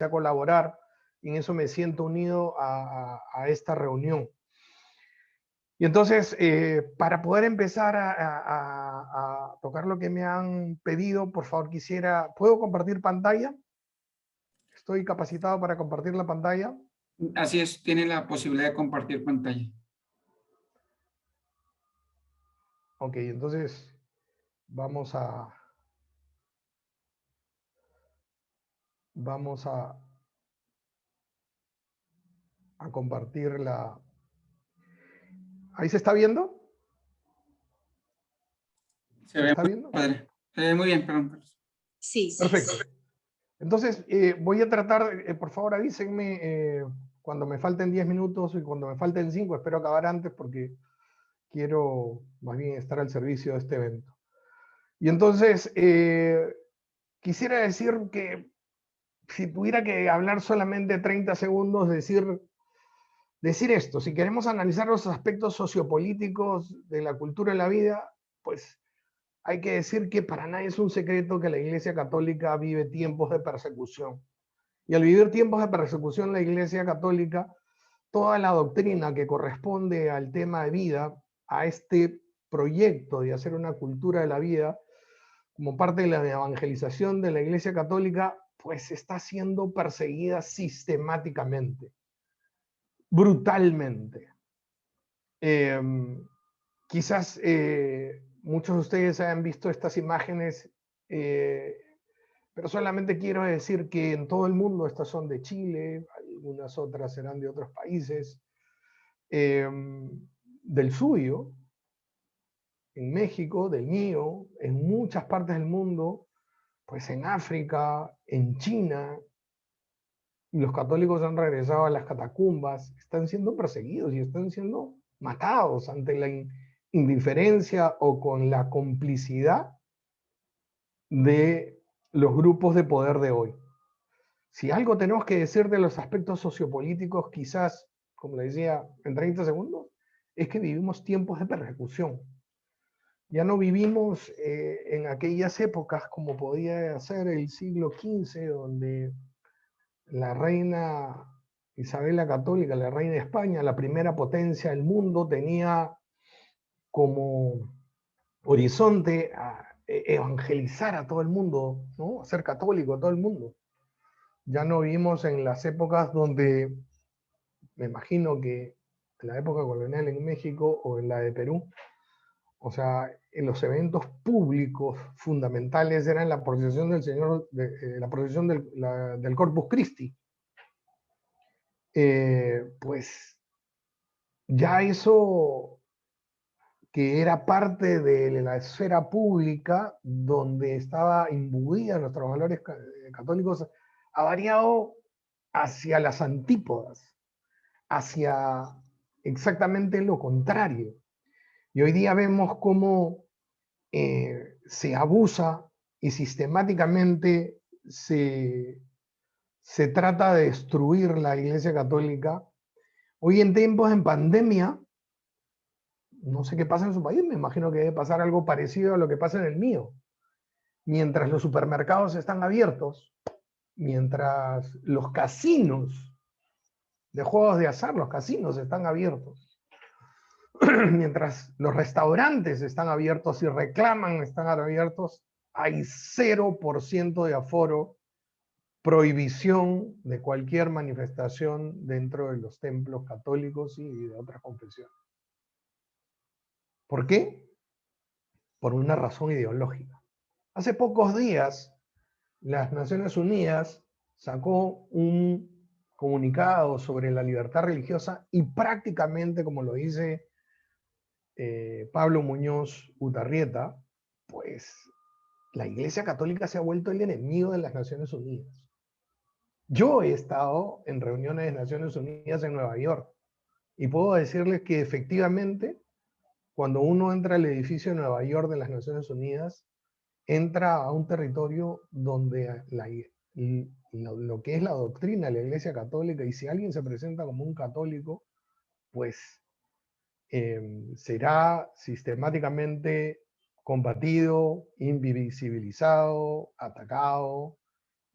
a colaborar, y en eso me siento unido a esta reunión. Y entonces, para poder empezar a tocar lo que me han pedido, por favor quisiera, ¿puedo compartir pantalla? ¿Estoy capacitado para compartir la pantalla? Así es, tiene la posibilidad de compartir pantalla. Ok, entonces vamos a compartir la... ¿Ahí se está viendo? Se ve ¿Se está muy viendo? padre. Se ve muy bien, perdón. Sí, sí. Perfecto. Entonces, voy a tratar, por favor avísenme cuando me falten 10 minutos y cuando me falten 5, espero acabar antes porque quiero más bien estar al servicio de este evento. Y entonces, quisiera decir que si tuviera que hablar solamente 30 segundos, decir esto, si queremos analizar los aspectos sociopolíticos de la cultura de la vida, pues hay que decir que para nadie es un secreto que la Iglesia Católica vive tiempos de persecución. Y al vivir tiempos de persecución la Iglesia Católica, toda la doctrina que corresponde al tema de vida, a este proyecto de hacer una cultura de la vida, como parte de la evangelización de la Iglesia Católica, pues está siendo perseguida sistemáticamente, brutalmente. Quizás muchos de ustedes hayan visto estas imágenes, pero solamente quiero decir que en todo el mundo, estas son de Chile, algunas otras serán de otros países, del suyo, en México, del mío, en muchas partes del mundo, pues en África, en China, los católicos han regresado a las catacumbas, están siendo perseguidos y están siendo matados ante la indiferencia o con la complicidad de los grupos de poder de hoy. Si algo tenemos que decir de los aspectos sociopolíticos, quizás, como le decía, en 30 segundos, es que vivimos tiempos de persecución. Ya no vivimos en aquellas épocas como podía ser el siglo XV, donde la reina Isabel la Católica, la reina de España, la primera potencia del mundo, tenía como horizonte a evangelizar a todo el mundo, ¿no? A ser católico a todo el mundo. Ya no vivimos en las épocas donde, me imagino que en la época colonial en México o en la de Perú, o sea, en los eventos públicos fundamentales eran la procesión del Señor, la procesión del Corpus Christi. Pues ya eso que era parte de la esfera pública donde estaba imbuida nuestros valores católicos, ha variado hacia las antípodas, hacia exactamente lo contrario. Y hoy día vemos cómo se abusa y sistemáticamente se trata de destruir la Iglesia Católica. Hoy en tiempos en pandemia, no sé qué pasa en su país, me imagino que debe pasar algo parecido a lo que pasa en el mío. Mientras los supermercados están abiertos, mientras los casinos de juegos de azar, los casinos están abiertos, mientras los restaurantes están abiertos y reclaman están abiertos, hay 0% de aforo, prohibición de cualquier manifestación dentro de los templos católicos y de otras confesiones. ¿Por qué? Por una razón ideológica. Hace pocos días, las Naciones Unidas sacó un comunicado sobre la libertad religiosa y prácticamente, como lo dice Pablo Muñoz Utarrieta, pues la Iglesia Católica se ha vuelto el enemigo de las Naciones Unidas. Yo he estado en reuniones de Naciones Unidas en Nueva York y puedo decirles que efectivamente, cuando uno entra al edificio de Nueva York de las Naciones Unidas, entra a un territorio donde lo que es la doctrina de la Iglesia Católica, y si alguien se presenta como un católico, pues será sistemáticamente combatido, invisibilizado, atacado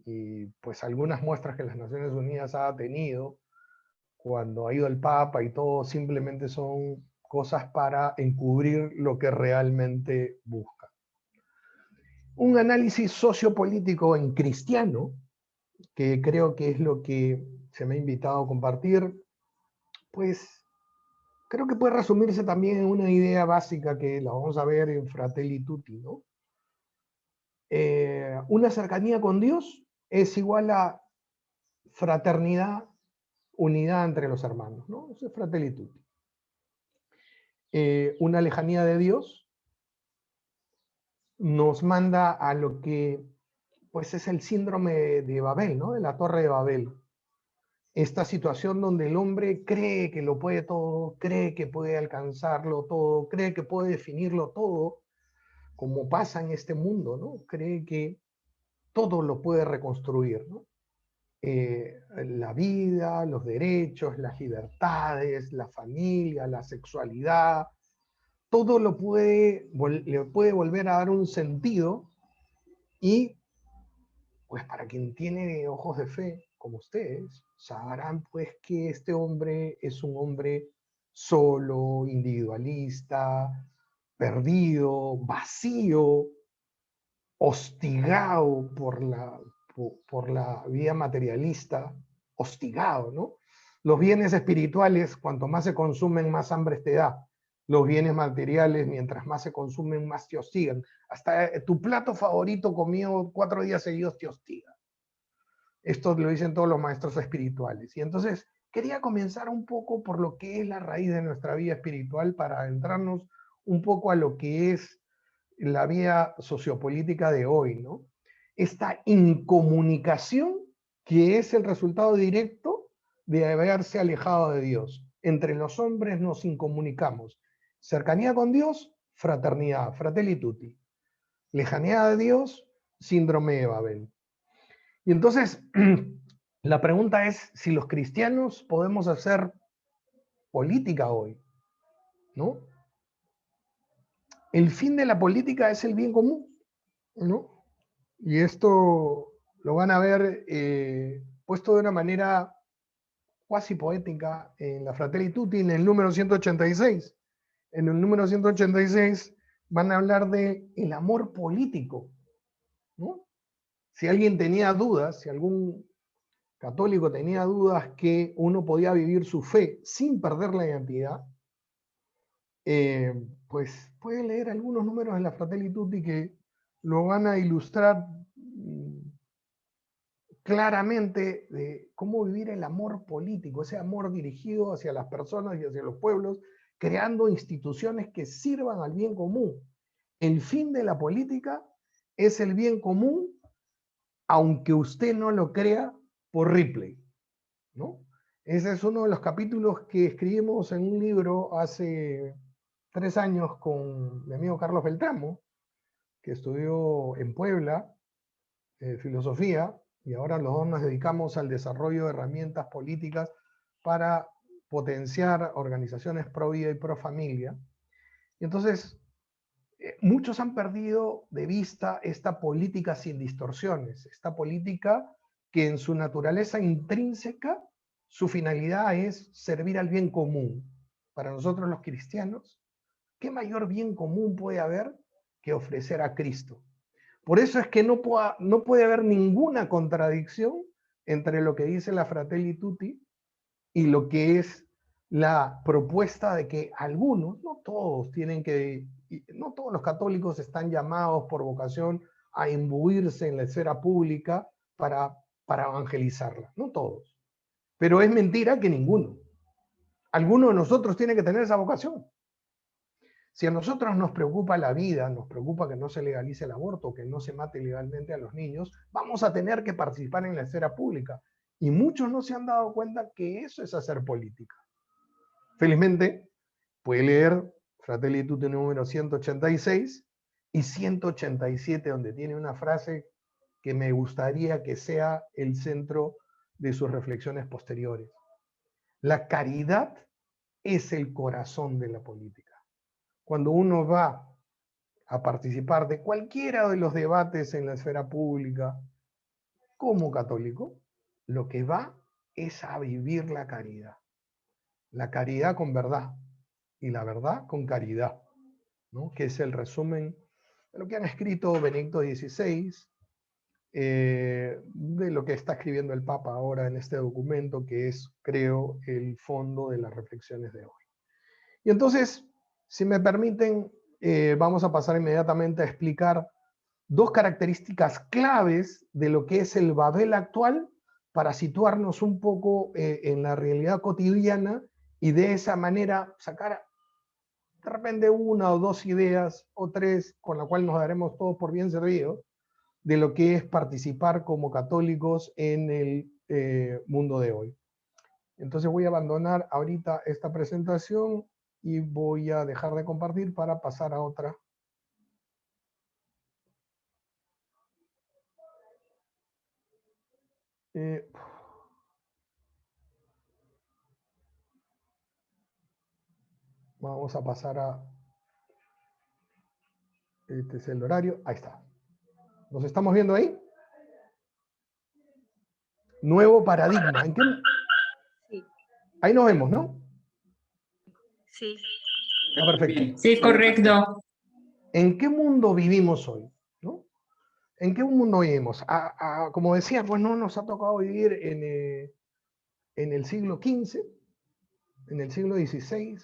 y pues algunas muestras que las Naciones Unidas ha tenido cuando ha ido el Papa y todo, simplemente son cosas para encubrir lo que realmente busca. Un análisis sociopolítico en cristiano, que creo que es lo que se me ha invitado a compartir, pues creo que puede resumirse también en una idea básica que la vamos a ver en Fratelli Tutti, ¿no? Una cercanía con Dios es igual a fraternidad, unidad entre los hermanos, ¿no? Eso es Fratelli Tutti. Una lejanía de Dios nos manda a lo que pues es el síndrome de Babel, ¿no? De la Torre de Babel. Esta situación donde el hombre cree que lo puede todo, cree que puede alcanzarlo todo, cree que puede definirlo todo, como pasa en este mundo, ¿no? Cree que todo lo puede reconstruir, ¿no? La vida, los derechos, las libertades, la familia, la sexualidad, todo le puede volver a dar un sentido y pues para quien tiene ojos de fe, como ustedes, sabrán pues que este hombre es un hombre solo, individualista, perdido, vacío, hostigado por la vida materialista, hostigado, ¿no? Los bienes espirituales, cuanto más se consumen, más hambre te da. Los bienes materiales, mientras más se consumen, más te hostigan. Hasta tu plato favorito comido 4 días seguidos te hostiga. Esto lo dicen todos los maestros espirituales. Y entonces quería comenzar un poco por lo que es la raíz de nuestra vida espiritual para adentrarnos un poco a lo que es la vida sociopolítica de hoy, ¿no? Esta incomunicación que es el resultado directo de haberse alejado de Dios. Entre los hombres nos incomunicamos. Cercanía con Dios, fraternidad, fratelli tutti. Lejanía de Dios, síndrome de Babel. Y entonces, la pregunta es si los cristianos podemos hacer política hoy, ¿no? El fin de la política es el bien común, ¿no? Y esto lo van a ver puesto de una manera cuasi poética en la Fratelli Tutti, en el número 186. En el número 186 van a hablar de el amor político, ¿no? Si alguien tenía dudas, si algún católico tenía dudas que uno podía vivir su fe sin perder la identidad, pues puede leer algunos números de la Fratelli Tutti que lo van a ilustrar claramente de cómo vivir el amor político, ese amor dirigido hacia las personas y hacia los pueblos, creando instituciones que sirvan al bien común. El fin de la política es el bien común, aunque usted no lo crea por Ripley, ¿no? Ese es uno de los capítulos que escribimos en un libro hace 3 años con mi amigo Carlos Beltramo, que estudió en Puebla filosofía, y ahora los dos nos dedicamos al desarrollo de herramientas políticas para potenciar organizaciones pro vida y pro familia. Y entonces, muchos han perdido de vista esta política sin distorsiones, esta política que en su naturaleza intrínseca, su finalidad es servir al bien común. Para nosotros los cristianos, ¿qué mayor bien común puede haber que ofrecer a Cristo? Por eso es que no puede haber ninguna contradicción entre lo que dice la Fratelli Tutti y lo que es la propuesta de que algunos, no todos, no todos los católicos están llamados por vocación a imbuirse en la esfera pública para evangelizarla, no todos. Pero es mentira que ninguno. Alguno de nosotros tiene que tener esa vocación. Si a nosotros nos preocupa la vida, nos preocupa que no se legalice el aborto, que no se mate legalmente a los niños, vamos a tener que participar en la esfera pública. Y muchos no se han dado cuenta que eso es hacer política. Felizmente, puede leer Fratelli Tutti número 186 y 187, donde tiene una frase que me gustaría que sea el centro de sus reflexiones posteriores. La caridad es el corazón de la política. Cuando uno va a participar de cualquiera de los debates en la esfera pública, como católico, lo que va es a vivir la caridad. La caridad con verdad y la verdad con caridad, ¿no? Que es el resumen de lo que han escrito Benedicto XVI, de lo que está escribiendo el Papa ahora en este documento, que es, creo, el fondo de las reflexiones de hoy. Y entonces, si me permiten, vamos a pasar inmediatamente a explicar dos características claves de lo que es el Babel actual para situarnos un poco en la realidad cotidiana y de esa manera sacar de repente una o dos ideas o tres con la cual nos daremos todos por bien servidos de lo que es participar como católicos en el mundo de hoy. Entonces voy a abandonar ahorita esta presentación y voy a dejar de compartir para pasar a otra. Vamos a pasar a... Este es el horario. Ahí está. ¿Nos estamos viendo ahí? Nuevo paradigma. ¿En qué? Sí. Ahí nos vemos, ¿no? Sí. Ah, perfecto. Sí, correcto. ¿En qué mundo vivimos hoy? ¿No? ¿En qué mundo vivimos? Como decía, pues no nos ha tocado vivir en el siglo XV, en el siglo XVI.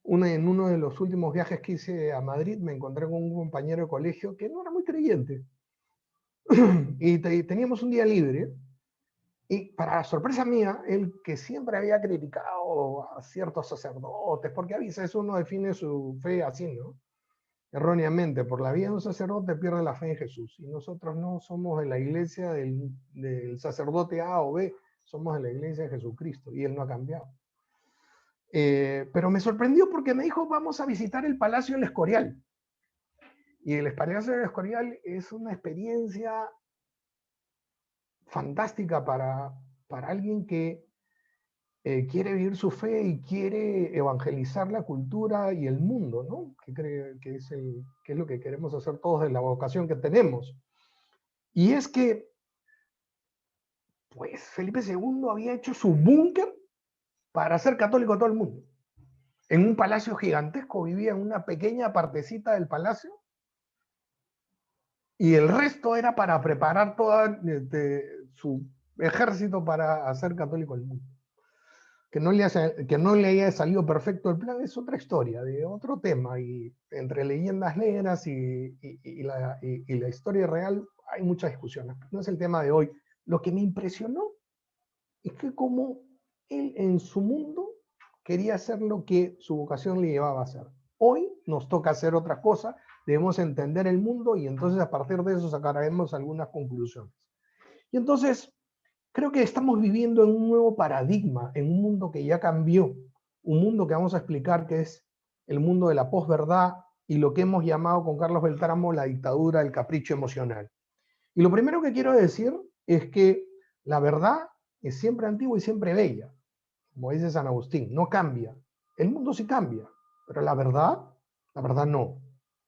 En uno de los últimos viajes que hice a Madrid me encontré con un compañero de colegio que no era muy creyente. Y teníamos un día libre. Y para sorpresa mía, él que siempre había criticado a ciertos sacerdotes, porque a veces uno define su fe así, ¿no? Erróneamente, por la vida de un sacerdote pierde la fe en Jesús. Y nosotros no somos de la iglesia del sacerdote A o B, somos de la iglesia de Jesucristo, y él no ha cambiado. Pero me sorprendió porque me dijo, vamos a visitar el Palacio del Escorial. Y el Palacio del Escorial es una experiencia fantástica para alguien que quiere vivir su fe y quiere evangelizar la cultura y el mundo, ¿no? Que cree que es lo que queremos hacer todos de la vocación que tenemos. Y es que, pues, Felipe II había hecho su búnker para hacer católico a todo el mundo. En un palacio gigantesco, vivía en una pequeña partecita del palacio, y el resto era para preparar todo su ejército para hacer católico al mundo. Que no le haya salido perfecto el plan es otra historia, de otro tema, y entre leyendas negras y la historia real hay muchas discusiones. No es el tema de hoy. Lo que me impresionó es que como él en su mundo quería hacer lo que su vocación le llevaba a hacer. Hoy nos toca hacer otra cosa, debemos entender el mundo y entonces a partir de eso sacaremos algunas conclusiones. Y entonces creo que estamos viviendo en un nuevo paradigma, en un mundo que ya cambió, un mundo que vamos a explicar que es el mundo de la posverdad y lo que hemos llamado con Carlos Beltramo la dictadura del capricho emocional. Y lo primero que quiero decir es que la verdad es siempre antigua y siempre bella, como dice San Agustín, no cambia. El mundo sí cambia, pero la verdad no.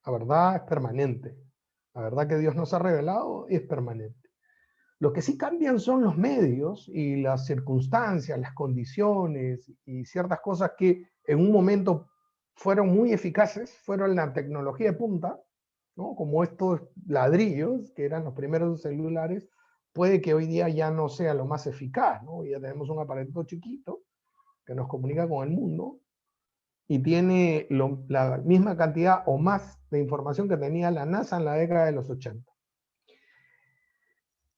La verdad es permanente. La verdad que Dios nos ha revelado es permanente. Lo que sí cambian son los medios y las circunstancias, las condiciones y ciertas cosas que en un momento fueron muy eficaces, fueron la tecnología de punta, ¿no? Como estos ladrillos, que eran los primeros celulares, puede que hoy día ya no sea lo más eficaz, ¿no? Ya tenemos un aparato chiquito que nos comunica con el mundo y tiene la misma cantidad o más de información que tenía la NASA en la década de los 80.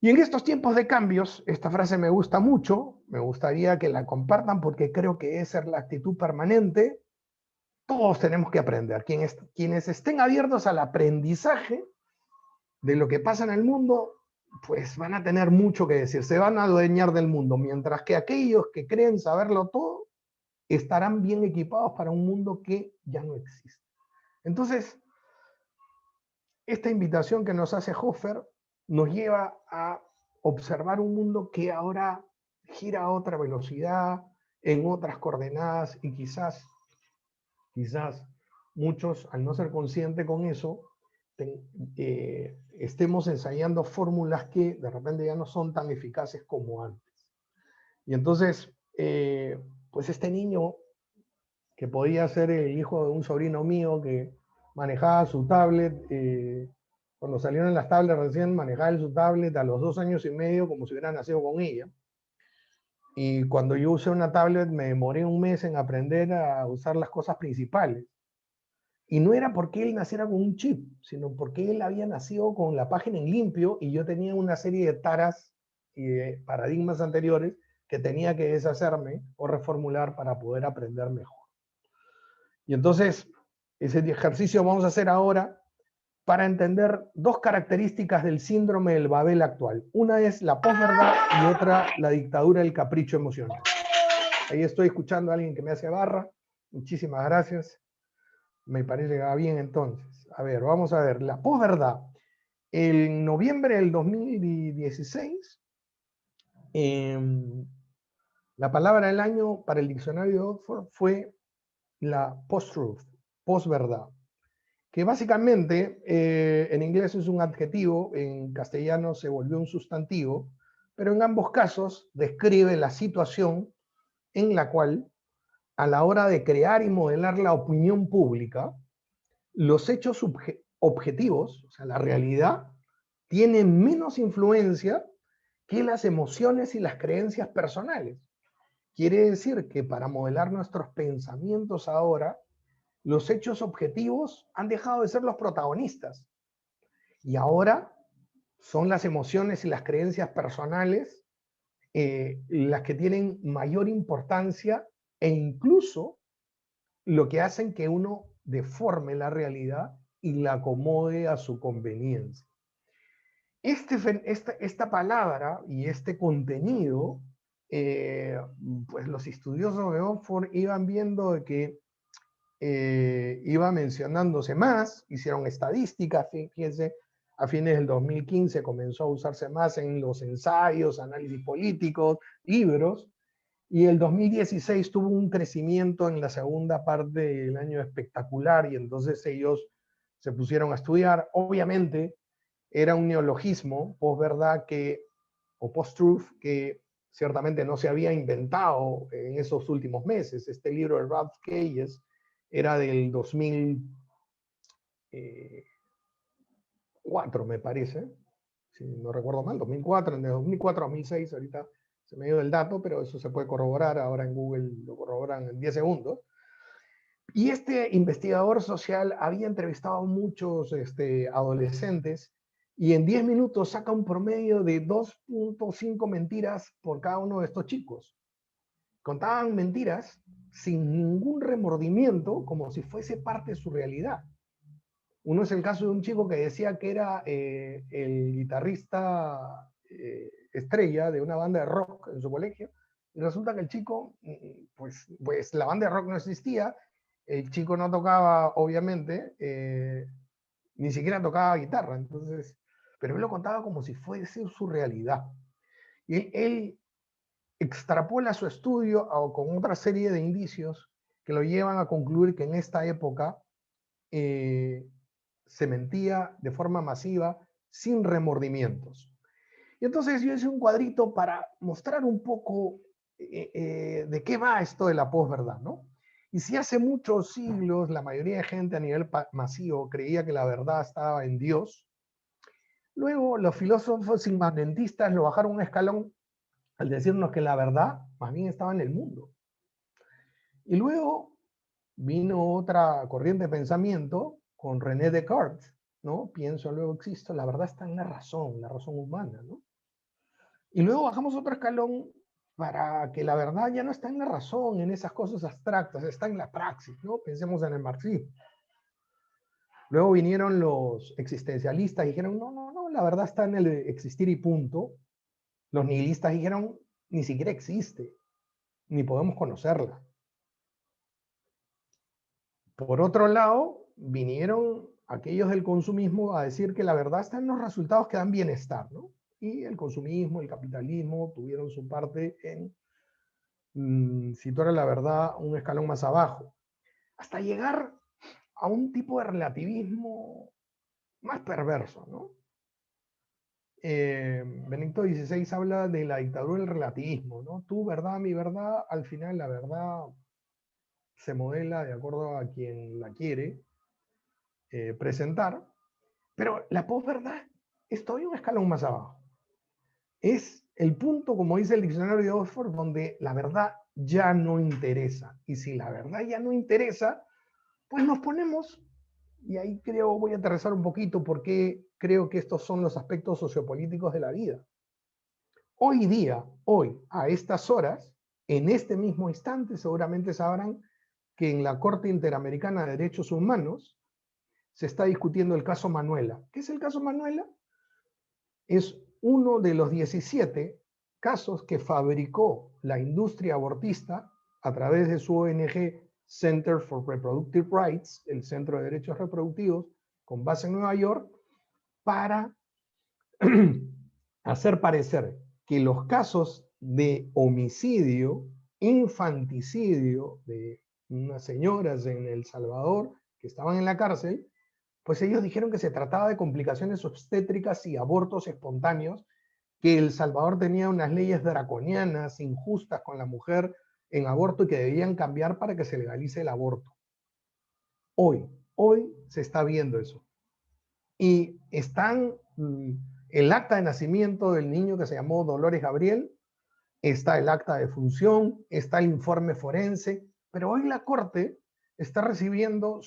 Y en estos tiempos de cambios, esta frase me gusta mucho, me gustaría que la compartan porque creo que esa es la actitud permanente. Todos tenemos que aprender. Quienes estén abiertos al aprendizaje de lo que pasa en el mundo, pues van a tener mucho que decir, se van a adueñar del mundo, mientras que aquellos que creen saberlo todo estarán bien equipados para un mundo que ya no existe. Entonces, esta invitación que nos hace Hofer nos lleva a observar un mundo que ahora gira a otra velocidad, en otras coordenadas, y quizás muchos, al no ser conscientes con eso, estemos ensayando fórmulas que de repente ya no son tan eficaces como antes. Y entonces, pues este niño, que podía ser el hijo de un sobrino mío que manejaba su tablet, cuando salieron las tablets recién manejaba su tablet a los 2 años y medio como si hubiera nacido con ella. Y cuando yo usé una tablet me demoré un mes en aprender a usar las cosas principales. Y no era porque él naciera con un chip, sino porque él había nacido con la página en limpio y yo tenía una serie de taras y de paradigmas anteriores que tenía que deshacerme o reformular para poder aprender mejor. Y entonces, ese ejercicio vamos a hacer ahora para entender dos características del síndrome del Babel actual. Una es la posverdad y otra la dictadura del capricho emocional. Ahí estoy escuchando a alguien que me hace barra. Muchísimas gracias. Me parece que va bien entonces. A ver, vamos a ver. La posverdad. En noviembre del 2016, la palabra del año para el diccionario de Oxford fue la post-truth, posverdad, que básicamente en inglés es un adjetivo, en castellano se volvió un sustantivo, pero en ambos casos describe la situación en la cual, a la hora de crear y modelar la opinión pública, los hechos objetivos, o sea, la realidad, tienen menos influencia que las emociones y las creencias personales. Quiere decir que para modelar nuestros pensamientos ahora, los hechos objetivos han dejado de ser los protagonistas. Y ahora son las emociones y las creencias personales las que tienen mayor importancia e incluso lo que hacen que uno deforme la realidad y la acomode a su conveniencia. Esta palabra y este contenido, pues los estudiosos de Oxford iban viendo de que iba mencionándose más, hicieron estadísticas, fíjense, a fines del 2015 comenzó a usarse más en los ensayos, análisis políticos, libros, y el 2016 tuvo un crecimiento en la segunda parte del año espectacular, y entonces ellos se pusieron a estudiar. Obviamente era un neologismo, posverdad o post-truth, que ciertamente no se había inventado en esos últimos meses. Este libro de Ralph Keyes era del 2004, me parece, si no recuerdo mal, 2004, de 2004 a 2006, ahorita se me dio el dato, pero eso se puede corroborar, ahora en Google lo corroboran en 10 segundos. Y este investigador social había entrevistado a muchos adolescentes y en 10 minutos saca un promedio de 2.5 mentiras por cada uno de estos chicos. Contaban mentiras sin ningún remordimiento, como si fuese parte de su realidad. Uno es el caso de un chico que decía que era el guitarrista estrella de una banda de rock en su colegio, y resulta que el chico, pues la banda de rock no existía, el chico no tocaba, obviamente, ni siquiera tocaba guitarra, entonces, pero él lo contaba como si fuese su realidad. Y él extrapola su estudio con otra serie de indicios que lo llevan a concluir que en esta época se mentía de forma masiva, sin remordimientos. Y entonces yo hice un cuadrito para mostrar un poco de qué va esto de la posverdad, ¿no? Y si hace muchos siglos la mayoría de gente a nivel masivo creía que la verdad estaba en Dios, luego los filósofos inmanentistas lo bajaron un escalón al decirnos que la verdad más bien estaba en el mundo. Y luego vino otra corriente de pensamiento con René Descartes, ¿no? Pienso, luego existo, la verdad está en la razón humana, ¿no? Y luego bajamos otro escalón para que la verdad ya no está en la razón, en esas cosas abstractas, está en la praxis, ¿no? Pensemos en el marxismo. Luego vinieron los existencialistas y dijeron, no, la verdad está en el existir y punto. Los nihilistas dijeron, ni siquiera existe, ni podemos conocerla. Por otro lado, vinieron aquellos del consumismo a decir que la verdad está en los resultados que dan bienestar, ¿no? Y el consumismo, el capitalismo tuvieron su parte en situar la verdad un escalón más abajo, hasta llegar a un tipo de relativismo más perverso, ¿no? Benedicto XVI habla de la dictadura del relativismo, ¿no? Tu verdad, mi verdad, al final la verdad se modela de acuerdo a quien la quiere presentar, pero la posverdad es todavía un escalón más abajo. Es el punto, como dice el diccionario de Oxford, donde la verdad ya no interesa. Y si la verdad ya no interesa, pues nos ponemos, y ahí creo, voy a aterrizar un poquito porque creo que estos son los aspectos sociopolíticos de la vida. Hoy día, hoy, a estas horas, en este mismo instante, seguramente sabrán que en la Corte Interamericana de Derechos Humanos se está discutiendo el caso Manuela. ¿Qué es el caso Manuela? Es uno de los 17 casos que fabricó la industria abortista a través de su ONG Center for Reproductive Rights, el Centro de Derechos Reproductivos, con base en Nueva York, para hacer parecer que los casos de homicidio, infanticidio de unas señoras en El Salvador que estaban en la cárcel, pues ellos dijeron que se trataba de complicaciones obstétricas y abortos espontáneos, que El Salvador tenía unas leyes draconianas, injustas con la mujer en aborto y que debían cambiar para que se legalice el aborto. Hoy se está viendo eso. Y están el acta de nacimiento del niño que se llamó Dolores Gabriel, está el acta de función, está el informe forense, pero hoy la Corte está recibiendo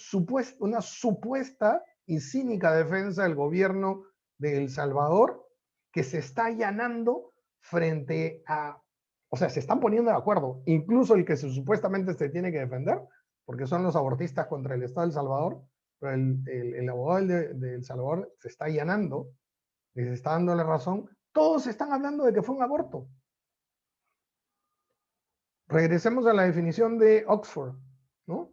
una supuesta y cínica defensa del gobierno de El Salvador, que se está allanando frente a, o sea, se están poniendo de acuerdo, incluso el que supuestamente se tiene que defender, porque son los abortistas contra el Estado de El Salvador, pero el abogado de El Salvador se está allanando, les está dando la razón, todos están hablando de que fue un aborto. Regresemos a la definición de Oxford, ¿no?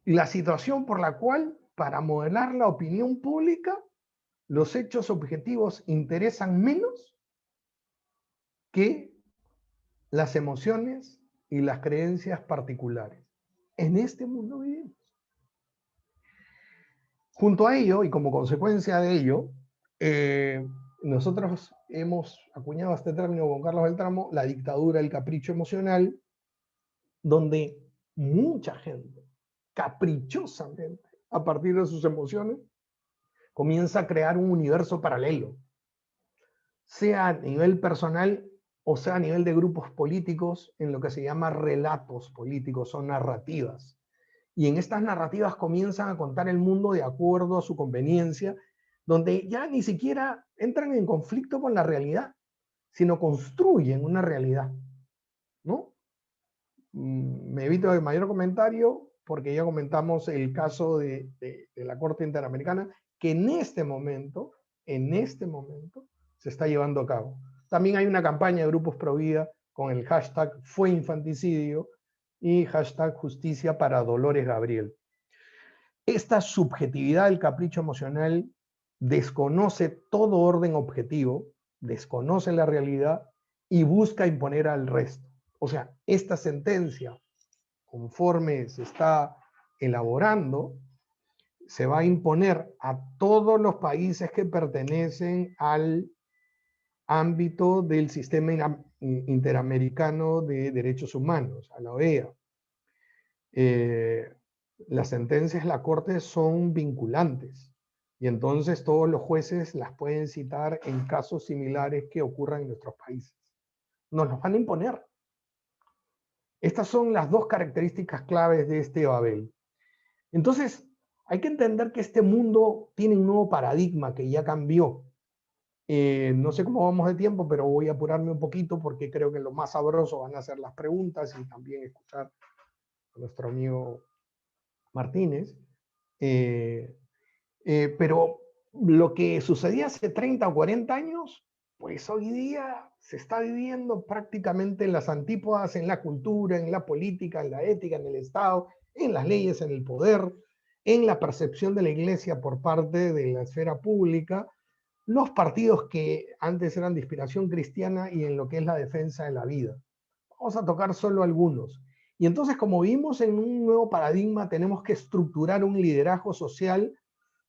La situación por la cual, para modelar la opinión pública, los hechos objetivos interesan menos que las emociones y las creencias particulares. En este mundo vivimos. Junto a ello, y como consecuencia de ello, nosotros hemos acuñado este término con Carlos Beltramo, la dictadura del capricho emocional, donde mucha gente, caprichosamente, a partir de sus emociones, comienza a crear un universo paralelo, sea a nivel personal o sea a nivel de grupos políticos, en lo que se llama relatos políticos o narrativas. Y en estas narrativas comienzan a contar el mundo de acuerdo a su conveniencia, donde ya ni siquiera entran en conflicto con la realidad, sino construyen una realidad, ¿no? Me evito el mayor comentario porque ya comentamos el caso de la Corte Interamericana, que en este momento se está llevando a cabo. También hay una campaña de grupos pro vida con el hashtag fue infanticidio y hashtag justicia para Dolores Gabriel. Esta subjetividad del capricho emocional desconoce todo orden objetivo, desconoce la realidad y busca imponer al resto. O sea, esta sentencia, conforme se está elaborando, se va a imponer a todos los países que pertenecen al ámbito del sistema interamericano de derechos humanos, a la OEA. Las sentencias de la Corte son vinculantes y entonces todos los jueces las pueden citar en casos similares que ocurran en nuestros países. Nos los van a imponer. Estas son las dos características claves de este Babel. Entonces, hay que entender que este mundo tiene un nuevo paradigma que ya cambió. No sé cómo vamos de tiempo, pero voy a apurarme un poquito porque creo que lo más sabroso van a ser las preguntas y también escuchar a nuestro amigo Martínez. Pero lo que sucedía hace 30 o 40 años, pues hoy día se está viviendo prácticamente en las antípodas, en la cultura, en la política, en la ética, en el Estado, en las leyes, en el poder, en la percepción de la Iglesia por parte de la esfera pública, los partidos que antes eran de inspiración cristiana y en lo que es la defensa de la vida. Vamos a tocar solo algunos. Y entonces, como vimos en un nuevo paradigma, tenemos que estructurar un liderazgo social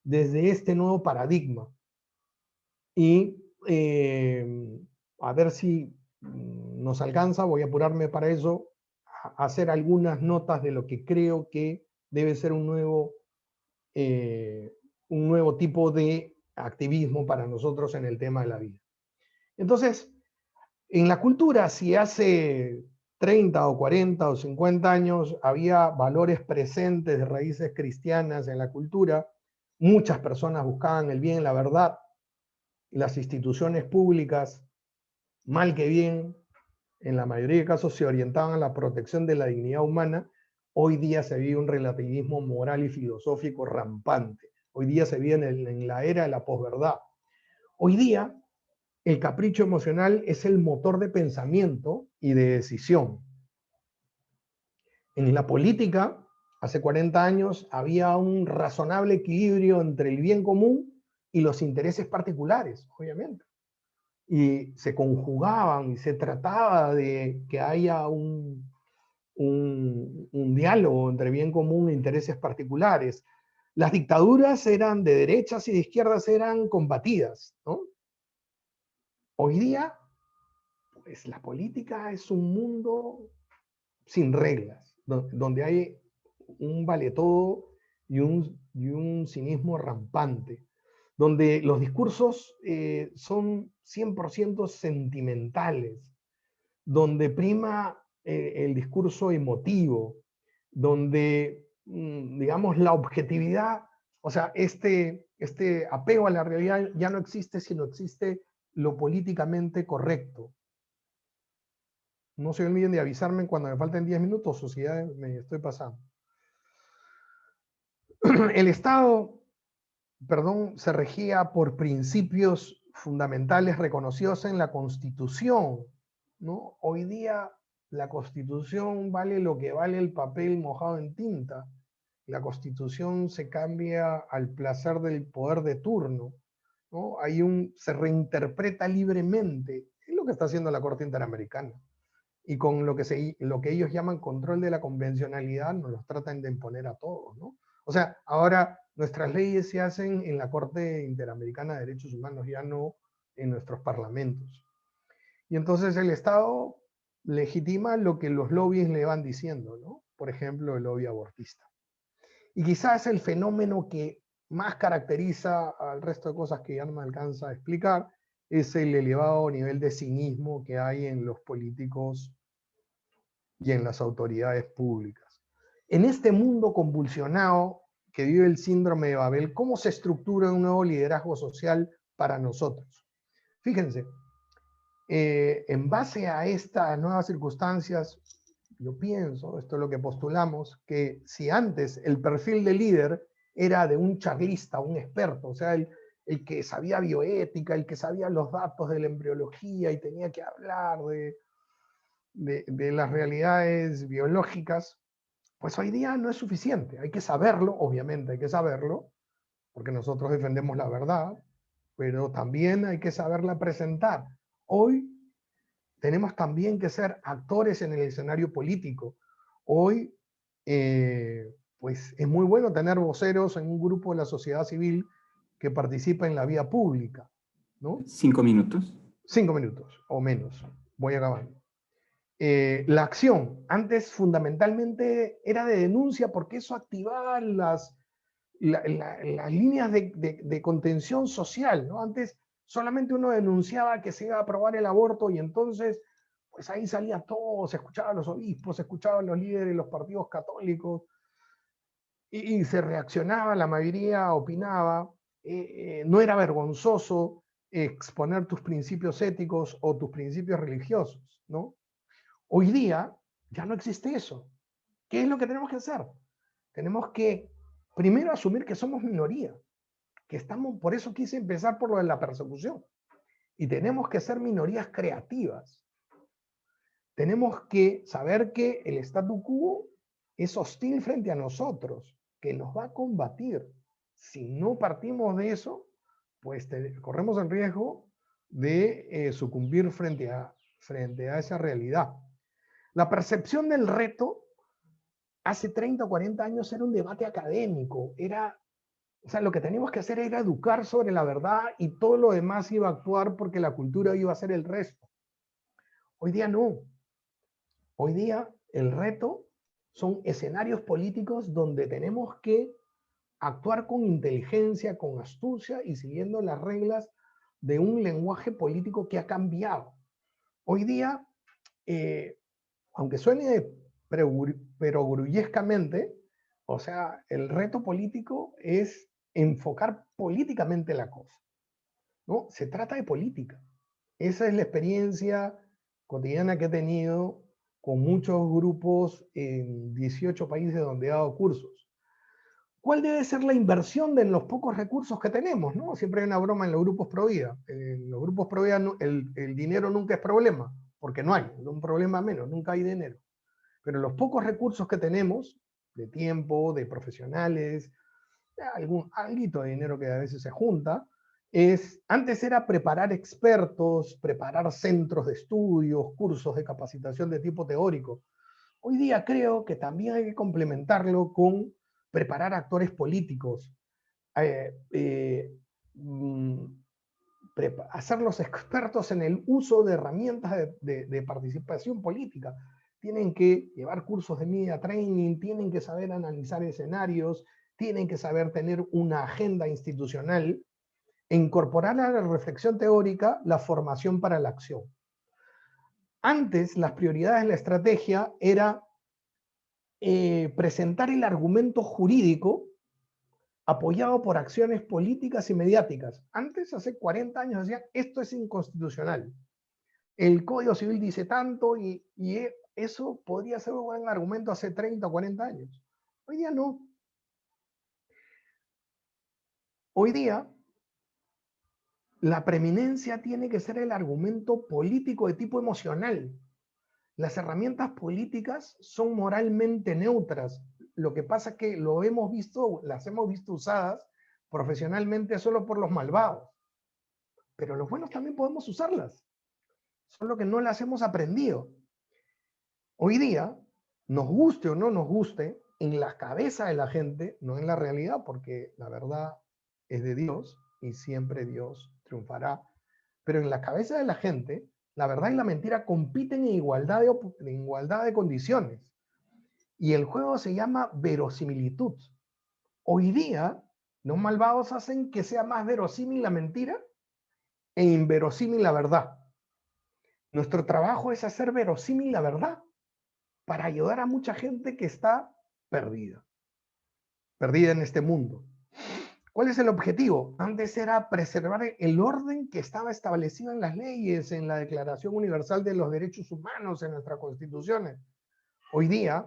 desde este nuevo paradigma. Y a ver si nos alcanza, voy a apurarme para eso, a hacer algunas notas de lo que creo que debe ser un nuevo tipo de activismo para nosotros en el tema de la vida. Entonces, en la cultura, si hace 30 o 40 o 50 años había valores presentes de raíces cristianas en la cultura, muchas personas buscaban el bien, la verdad, y las instituciones públicas, mal que bien, en la mayoría de casos se orientaban a la protección de la dignidad humana. Hoy día se vive un relativismo moral y filosófico rampante. Hoy día se vive en la era de la posverdad. Hoy día el capricho emocional es el motor de pensamiento y de decisión. En la política, hace 40 años, había un razonable equilibrio entre el bien común y los intereses particulares, obviamente. Y se conjugaban y se trataba de que haya un diálogo entre bien común e intereses particulares. Las dictaduras eran de derechas y de izquierdas, eran combatidas, ¿no? Hoy día, pues la política es un mundo sin reglas, donde hay un vale todo y un cinismo rampante, donde los discursos son 100% sentimentales, donde prima el discurso emotivo, donde, digamos, la objetividad, o sea, este apego a la realidad ya no existe, sino existe lo políticamente correcto. No se olviden de avisarme cuando me falten 10 minutos o si ya me estoy pasando. El Estado, perdón, se regía por principios fundamentales reconocidos en la Constitución, ¿no? Hoy día la Constitución vale lo que vale el papel mojado en tinta. La Constitución se cambia al placer del poder de turno, ¿no? Se reinterpreta libremente. Es lo que está haciendo la Corte Interamericana. Y con lo que ellos llaman control de la convencionalidad, nos los tratan de imponer a todos, ¿no? O sea, ahora nuestras leyes se hacen en la Corte Interamericana de Derechos Humanos, ya no en nuestros parlamentos. Y entonces el Estado legitima lo que los lobbies le van diciendo, ¿no? Por ejemplo, el lobby abortista. Y quizás el fenómeno que más caracteriza al resto de cosas que ya no me alcanza a explicar es el elevado nivel de cinismo que hay en los políticos y en las autoridades públicas. En este mundo convulsionado que vive el síndrome de Babel, ¿cómo se estructura un nuevo liderazgo social para nosotros? Fíjense, en base a estas nuevas circunstancias, yo pienso, esto es lo que postulamos, que si antes el perfil de líder era de un charlista, un experto, o sea, el que sabía bioética, el que sabía los datos de la embriología y tenía que hablar de las realidades biológicas, pues hoy día no es suficiente. Hay que saberlo, obviamente hay que saberlo, porque nosotros defendemos la verdad, pero también hay que saberla presentar. Hoy tenemos también que ser actores en el escenario político. Hoy, pues es muy bueno tener voceros en un grupo de la sociedad civil que participa en la vida pública, ¿no? 5 minutos. 5 minutos o menos. Voy acabando. La acción, antes fundamentalmente era de denuncia porque eso activaba las líneas de contención social, ¿no? Antes solamente uno denunciaba que se iba a aprobar el aborto y entonces, pues ahí salía todo, se escuchaban los obispos, se escuchaban los líderes de los partidos católicos y se reaccionaba, la mayoría opinaba, no era vergonzoso exponer tus principios éticos o tus principios religiosos, ¿no? Hoy día ya no existe eso. ¿Qué es lo que tenemos que hacer? Tenemos que primero asumir que somos minoría, que estamos, por eso quise empezar por lo de la persecución. Y tenemos que ser minorías creativas. Tenemos que saber que el statu quo es hostil frente a nosotros, que nos va a combatir. Si no partimos de eso, pues corremos el riesgo de sucumbir frente a esa realidad. La percepción del reto hace 30 o 40 años era un debate académico, era O sea, lo que teníamos que hacer era educar sobre la verdad y todo lo demás iba a actuar porque la cultura iba a ser el resto. Hoy día no. Hoy día el reto son escenarios políticos donde tenemos que actuar con inteligencia, con astucia y siguiendo las reglas de un lenguaje político que ha cambiado. Hoy día, aunque suene perogrullescamente, o sea, el reto político es enfocar políticamente la cosa, ¿no? Se trata de política. Esa es la experiencia cotidiana que he tenido con muchos grupos en 18 países donde he dado cursos. ¿Cuál debe ser la inversión de los pocos recursos que tenemos? ¿No? Siempre hay una broma en los grupos pro vida. En los grupos pro vida el dinero nunca es problema, porque no hay, un problema menos, nunca hay dinero. Pero los pocos recursos que tenemos, de tiempo, de profesionales, alguito de dinero que a veces se junta, antes era preparar expertos, preparar centros de estudios, cursos de capacitación de tipo teórico. Hoy día creo que también hay que complementarlo con preparar actores políticos, hacerlos expertos en el uso de herramientas de participación política. Tienen que llevar cursos de media training, tienen que saber analizar escenarios, tienen que saber tener una agenda institucional e incorporar a la reflexión teórica la formación para la acción. Antes, las prioridades de la estrategia era presentar el argumento jurídico apoyado por acciones políticas y mediáticas. Antes, hace 40 años, decían, esto es inconstitucional. El Código Civil dice tanto y eso podría ser un buen argumento hace 30 o 40 años. Hoy día no. Hoy día, la preeminencia tiene que ser el argumento político de tipo emocional. Las herramientas políticas son moralmente neutras. Lo que pasa es que las hemos visto usadas profesionalmente solo por los malvados. Pero los buenos también podemos usarlas. Solo que no las hemos aprendido. Hoy día, nos guste o no nos guste, en la cabeza de la gente, no en la realidad, porque la verdad es de Dios y siempre Dios triunfará, pero en la cabeza de la gente, la verdad y la mentira compiten en igualdad de condiciones. Y el juego se llama verosimilitud. Hoy día, los malvados hacen que sea más verosímil la mentira e inverosímil la verdad. Nuestro trabajo es hacer verosímil la verdad para ayudar a mucha gente que está perdida en este mundo. ¿Cuál es el objetivo? Antes era preservar el orden que estaba establecido en las leyes, en la Declaración Universal de los Derechos Humanos, en nuestras constituciones. Hoy día,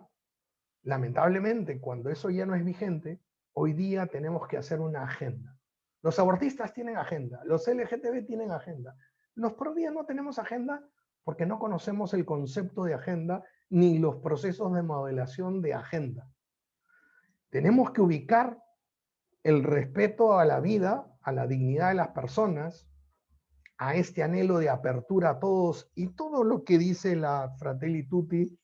lamentablemente, cuando eso ya no es vigente, hoy día tenemos que hacer una agenda. Los abortistas tienen agenda, los LGTB tienen agenda. Los pro vida no tenemos agenda porque no conocemos el concepto de agenda ni los procesos de modelación de agenda. Tenemos que ubicar el respeto a la vida, a la dignidad de las personas, a este anhelo de apertura a todos y todo lo que dice la Fratelli Tutti,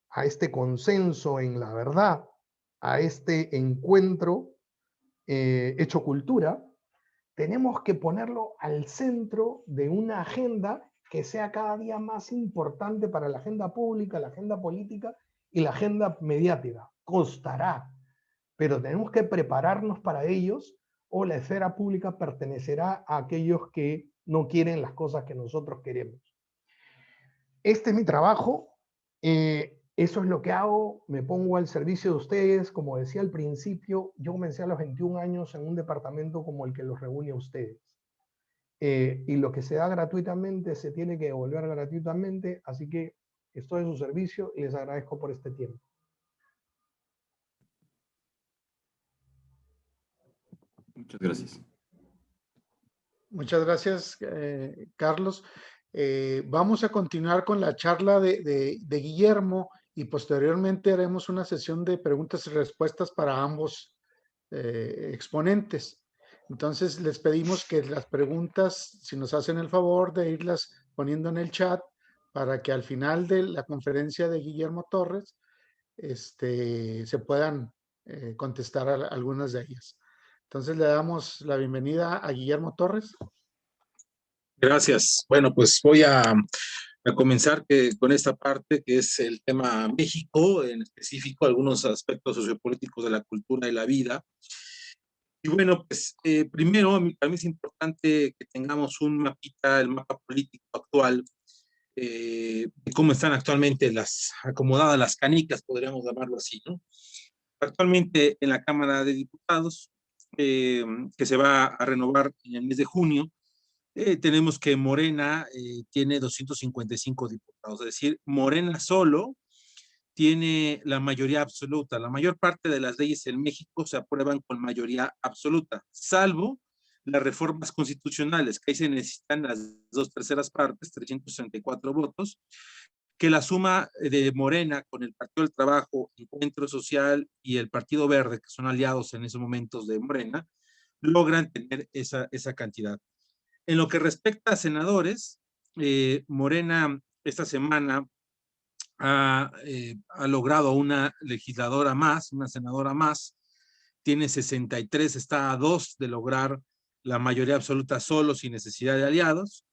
a este consenso en la verdad, a este encuentro hecho cultura, tenemos que ponerlo al centro de una agenda que sea cada día más importante para la agenda pública, la agenda política y la agenda mediática. Costará, pero tenemos que prepararnos para ellos o la esfera pública pertenecerá a aquellos que no quieren las cosas que nosotros queremos. Este es mi trabajo, eso es lo que hago, me pongo al servicio de ustedes. Como decía al principio, yo comencé a los 21 años en un departamento como el que los reúne a ustedes. Y lo que se da gratuitamente se tiene que devolver gratuitamente, así que estoy a su servicio y les agradezco por este tiempo. Muchas gracias. Muchas gracias, Carlos. Vamos a continuar con la charla de Guillermo y posteriormente haremos una sesión de preguntas y respuestas para ambos exponentes. Entonces, les pedimos que las preguntas, si nos hacen el favor de irlas poniendo en el chat para que al final de la conferencia de Guillermo Torres se puedan contestar algunas de ellas. Entonces le damos la bienvenida a Guillermo Torres. Gracias. Bueno, pues voy a comenzar con esta parte que es el tema México, en específico algunos aspectos sociopolíticos de la cultura y la vida. Y bueno, pues primero, para mí es importante que tengamos un mapita, el mapa político actual, de cómo están actualmente acomodadas las canicas, podríamos llamarlo así, ¿no? Actualmente en la Cámara de Diputados, que se va a renovar en el mes de junio, tenemos que Morena tiene 255 diputados, es decir, Morena solo tiene la mayoría absoluta. La mayor parte de las leyes en México se aprueban con mayoría absoluta, salvo las reformas constitucionales, que ahí se necesitan las 2/3 partes, 334 votos, que la suma de Morena con el Partido del Trabajo, Encuentro Social y el Partido Verde, que son aliados en esos momentos de Morena, logran tener esa cantidad. En lo que respecta a senadores, Morena esta semana ha logrado una legisladora más, una senadora más, tiene 63, está a 2 de lograr la mayoría absoluta solo, sin necesidad de aliados,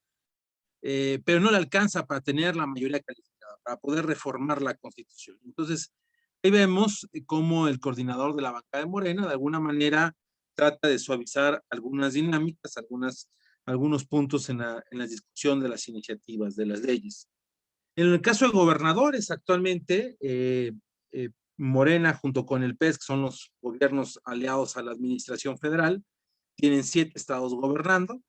pero no le alcanza para tener la mayoría calificada, para poder reformar la Constitución. Entonces, ahí vemos cómo el coordinador de la bancada de Morena, de alguna manera, trata de suavizar algunas dinámicas, algunos puntos en la discusión de las iniciativas, de las leyes. En el caso de gobernadores, actualmente, Morena junto con el PES, que son los gobiernos aliados a la administración federal, tienen 7 estados gobernando.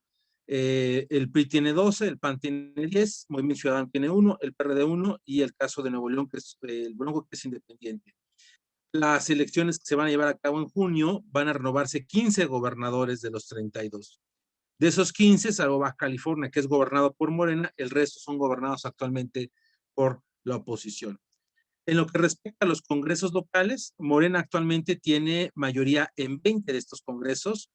El PRI tiene 12, el PAN tiene 10, Movimiento Ciudadano tiene 1, el PRD 1 y el caso de Nuevo León, que es el Bronco, que es independiente. Las elecciones que se van a llevar a cabo en junio van a renovarse 15 gobernadores de los 32. De esos 15, salvo Baja California, que es gobernado por Morena, el resto son gobernados actualmente por la oposición. En lo que respecta a los congresos locales, Morena actualmente tiene mayoría en 20 de estos congresos,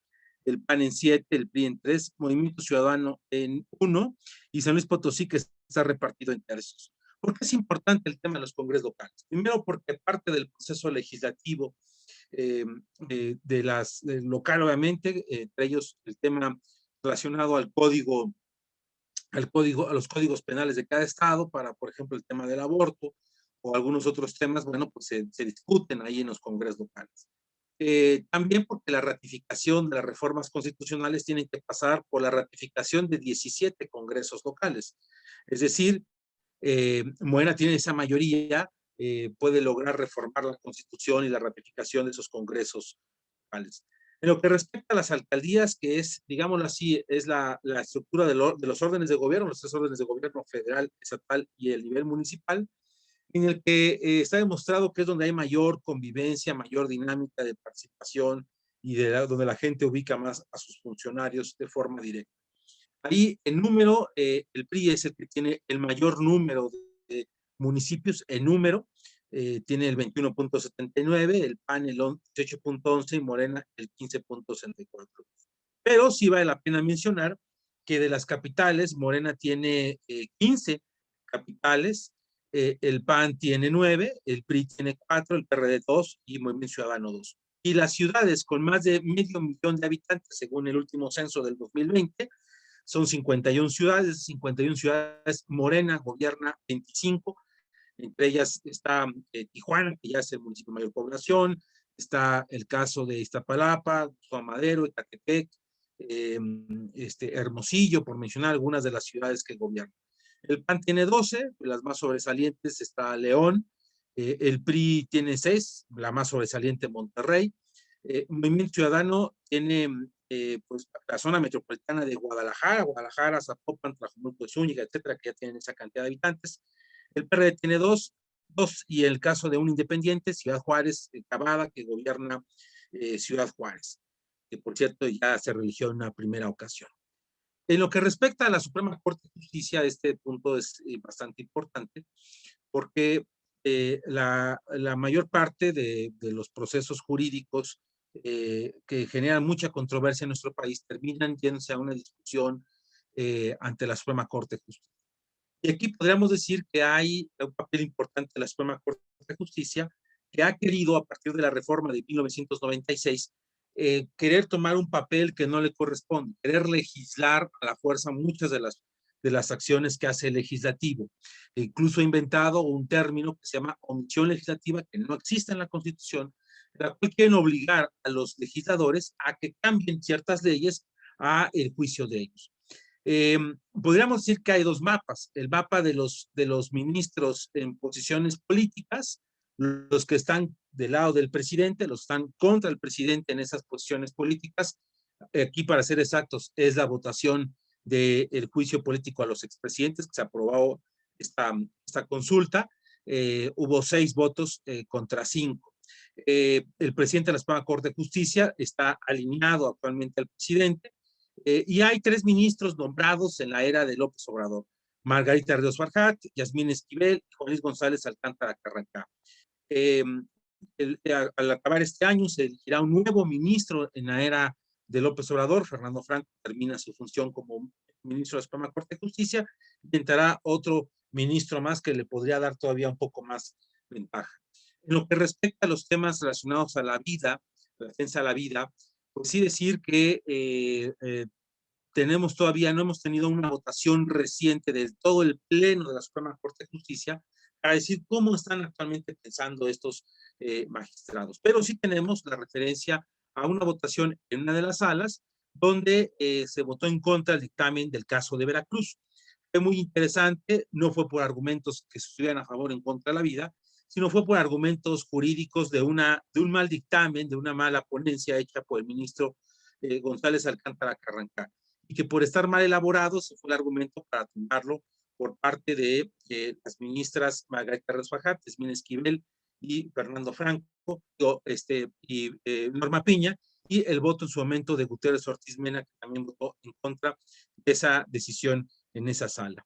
el PAN en 7, el PRI en 3, Movimiento Ciudadano en 1 y San Luis Potosí, que está repartido en tercios. ¿Por qué es importante el tema de los congresos locales? Primero, porque parte del proceso legislativo local, obviamente, entre ellos el tema relacionado a los códigos penales de cada estado, para, por ejemplo, el tema del aborto o algunos otros temas, bueno, pues se discuten ahí en los congresos locales. También porque la ratificación de las reformas constitucionales tienen que pasar por la ratificación de 17 congresos locales. Es decir, Morena tiene esa mayoría, puede lograr reformar la Constitución y la ratificación de esos congresos locales. En lo que respecta a las alcaldías, que es, digámoslo así, es la estructura de los órdenes de gobierno, los 3 órdenes de gobierno federal, estatal y el nivel municipal, en el que está demostrado que es donde hay mayor convivencia, mayor dinámica de participación y donde la gente ubica más a sus funcionarios de forma directa. Ahí, en número, el PRI es el que tiene el mayor número de municipios en número, tiene el 21.79, el PAN el 18.11 y Morena el 15.64. Pero sí vale la pena mencionar que de las capitales, Morena tiene 15 capitales, el PAN tiene 9, el PRI tiene 4, el PRD 2 y Movimiento Ciudadano 2. Y las ciudades con más de 500,000 de habitantes, según el último censo del 2020, son 51 ciudades, 51 ciudades, Morena gobierna 25, entre ellas está Tijuana, que ya es el municipio de mayor población, está el caso de Iztapalapa, Madero, Ecatepec, Hermosillo, por mencionar algunas de las ciudades que gobiernan. El PAN tiene 12, de las más sobresalientes está León, el PRI tiene 6, la más sobresaliente Monterrey, Movimiento Ciudadano tiene pues la zona metropolitana de Guadalajara, Zapopan, Tlajomulco de Zúñiga, etcétera, que ya tienen esa cantidad de habitantes. El PRD tiene 2 y el caso de un independiente, Ciudad Juárez, Cavada, que gobierna Ciudad Juárez, que por cierto ya se religió en una primera ocasión. En lo que respecta a la Suprema Corte de Justicia, este punto es bastante importante, porque la mayor parte de los procesos jurídicos que generan mucha controversia en nuestro país terminan yéndose a una discusión ante la Suprema Corte de Justicia. Y aquí podríamos decir que hay un papel importante de la Suprema Corte de Justicia que ha querido, a partir de la reforma de 1996, querer tomar un papel que no le corresponde, querer legislar a la fuerza muchas de las acciones que hace el legislativo. E incluso ha inventado un término que se llama omisión legislativa, que no existe en la Constitución, en la cual quieren obligar a los legisladores a que cambien ciertas leyes a el juicio de ellos. Podríamos decir que hay dos mapas: el mapa de los ministros en posiciones políticas, los que están del lado del presidente, los que están contra el presidente en esas posiciones políticas. Aquí, para ser exactos, es la votación del juicio político a los expresidentes, que se aprobó esta consulta. Hubo 6 votos contra 5. El presidente de la Suprema Corte de Justicia está alineado actualmente al presidente, y hay 3 ministros nombrados en la era de López Obrador: Margarita Ríos Farjat, Yasmín Esquivel y Juan Luis González Alcántara Carrancá. Al acabar este año se elegirá un nuevo ministro en la era de López Obrador. Fernando Franco termina su función como ministro de la Suprema Corte de Justicia, y entrará otro ministro más que le podría dar todavía un poco más ventaja. En lo que respecta a los temas relacionados a la vida, la defensa de la vida, pues sí decir que no hemos tenido una votación reciente de todo el pleno de la Suprema Corte de Justicia para decir cómo están actualmente pensando estos magistrados. Pero sí tenemos la referencia a una votación en una de las salas donde se votó en contra del dictamen del caso de Veracruz. Fue muy interesante, no fue por argumentos que estuvieran a favor o en contra de la vida, sino fue por argumentos jurídicos de un mal dictamen, de una mala ponencia hecha por el ministro González Alcántara Carrancá, y que por estar mal elaborado se fue el argumento para tumbarlo por parte de las ministras Margarita Ríos Farjat, Yasmín Esquivel y Fernando Franco, y Norma Piña, y el voto en su momento de Gutiérrez Ortiz Mena, que también votó en contra de esa decisión en esa sala.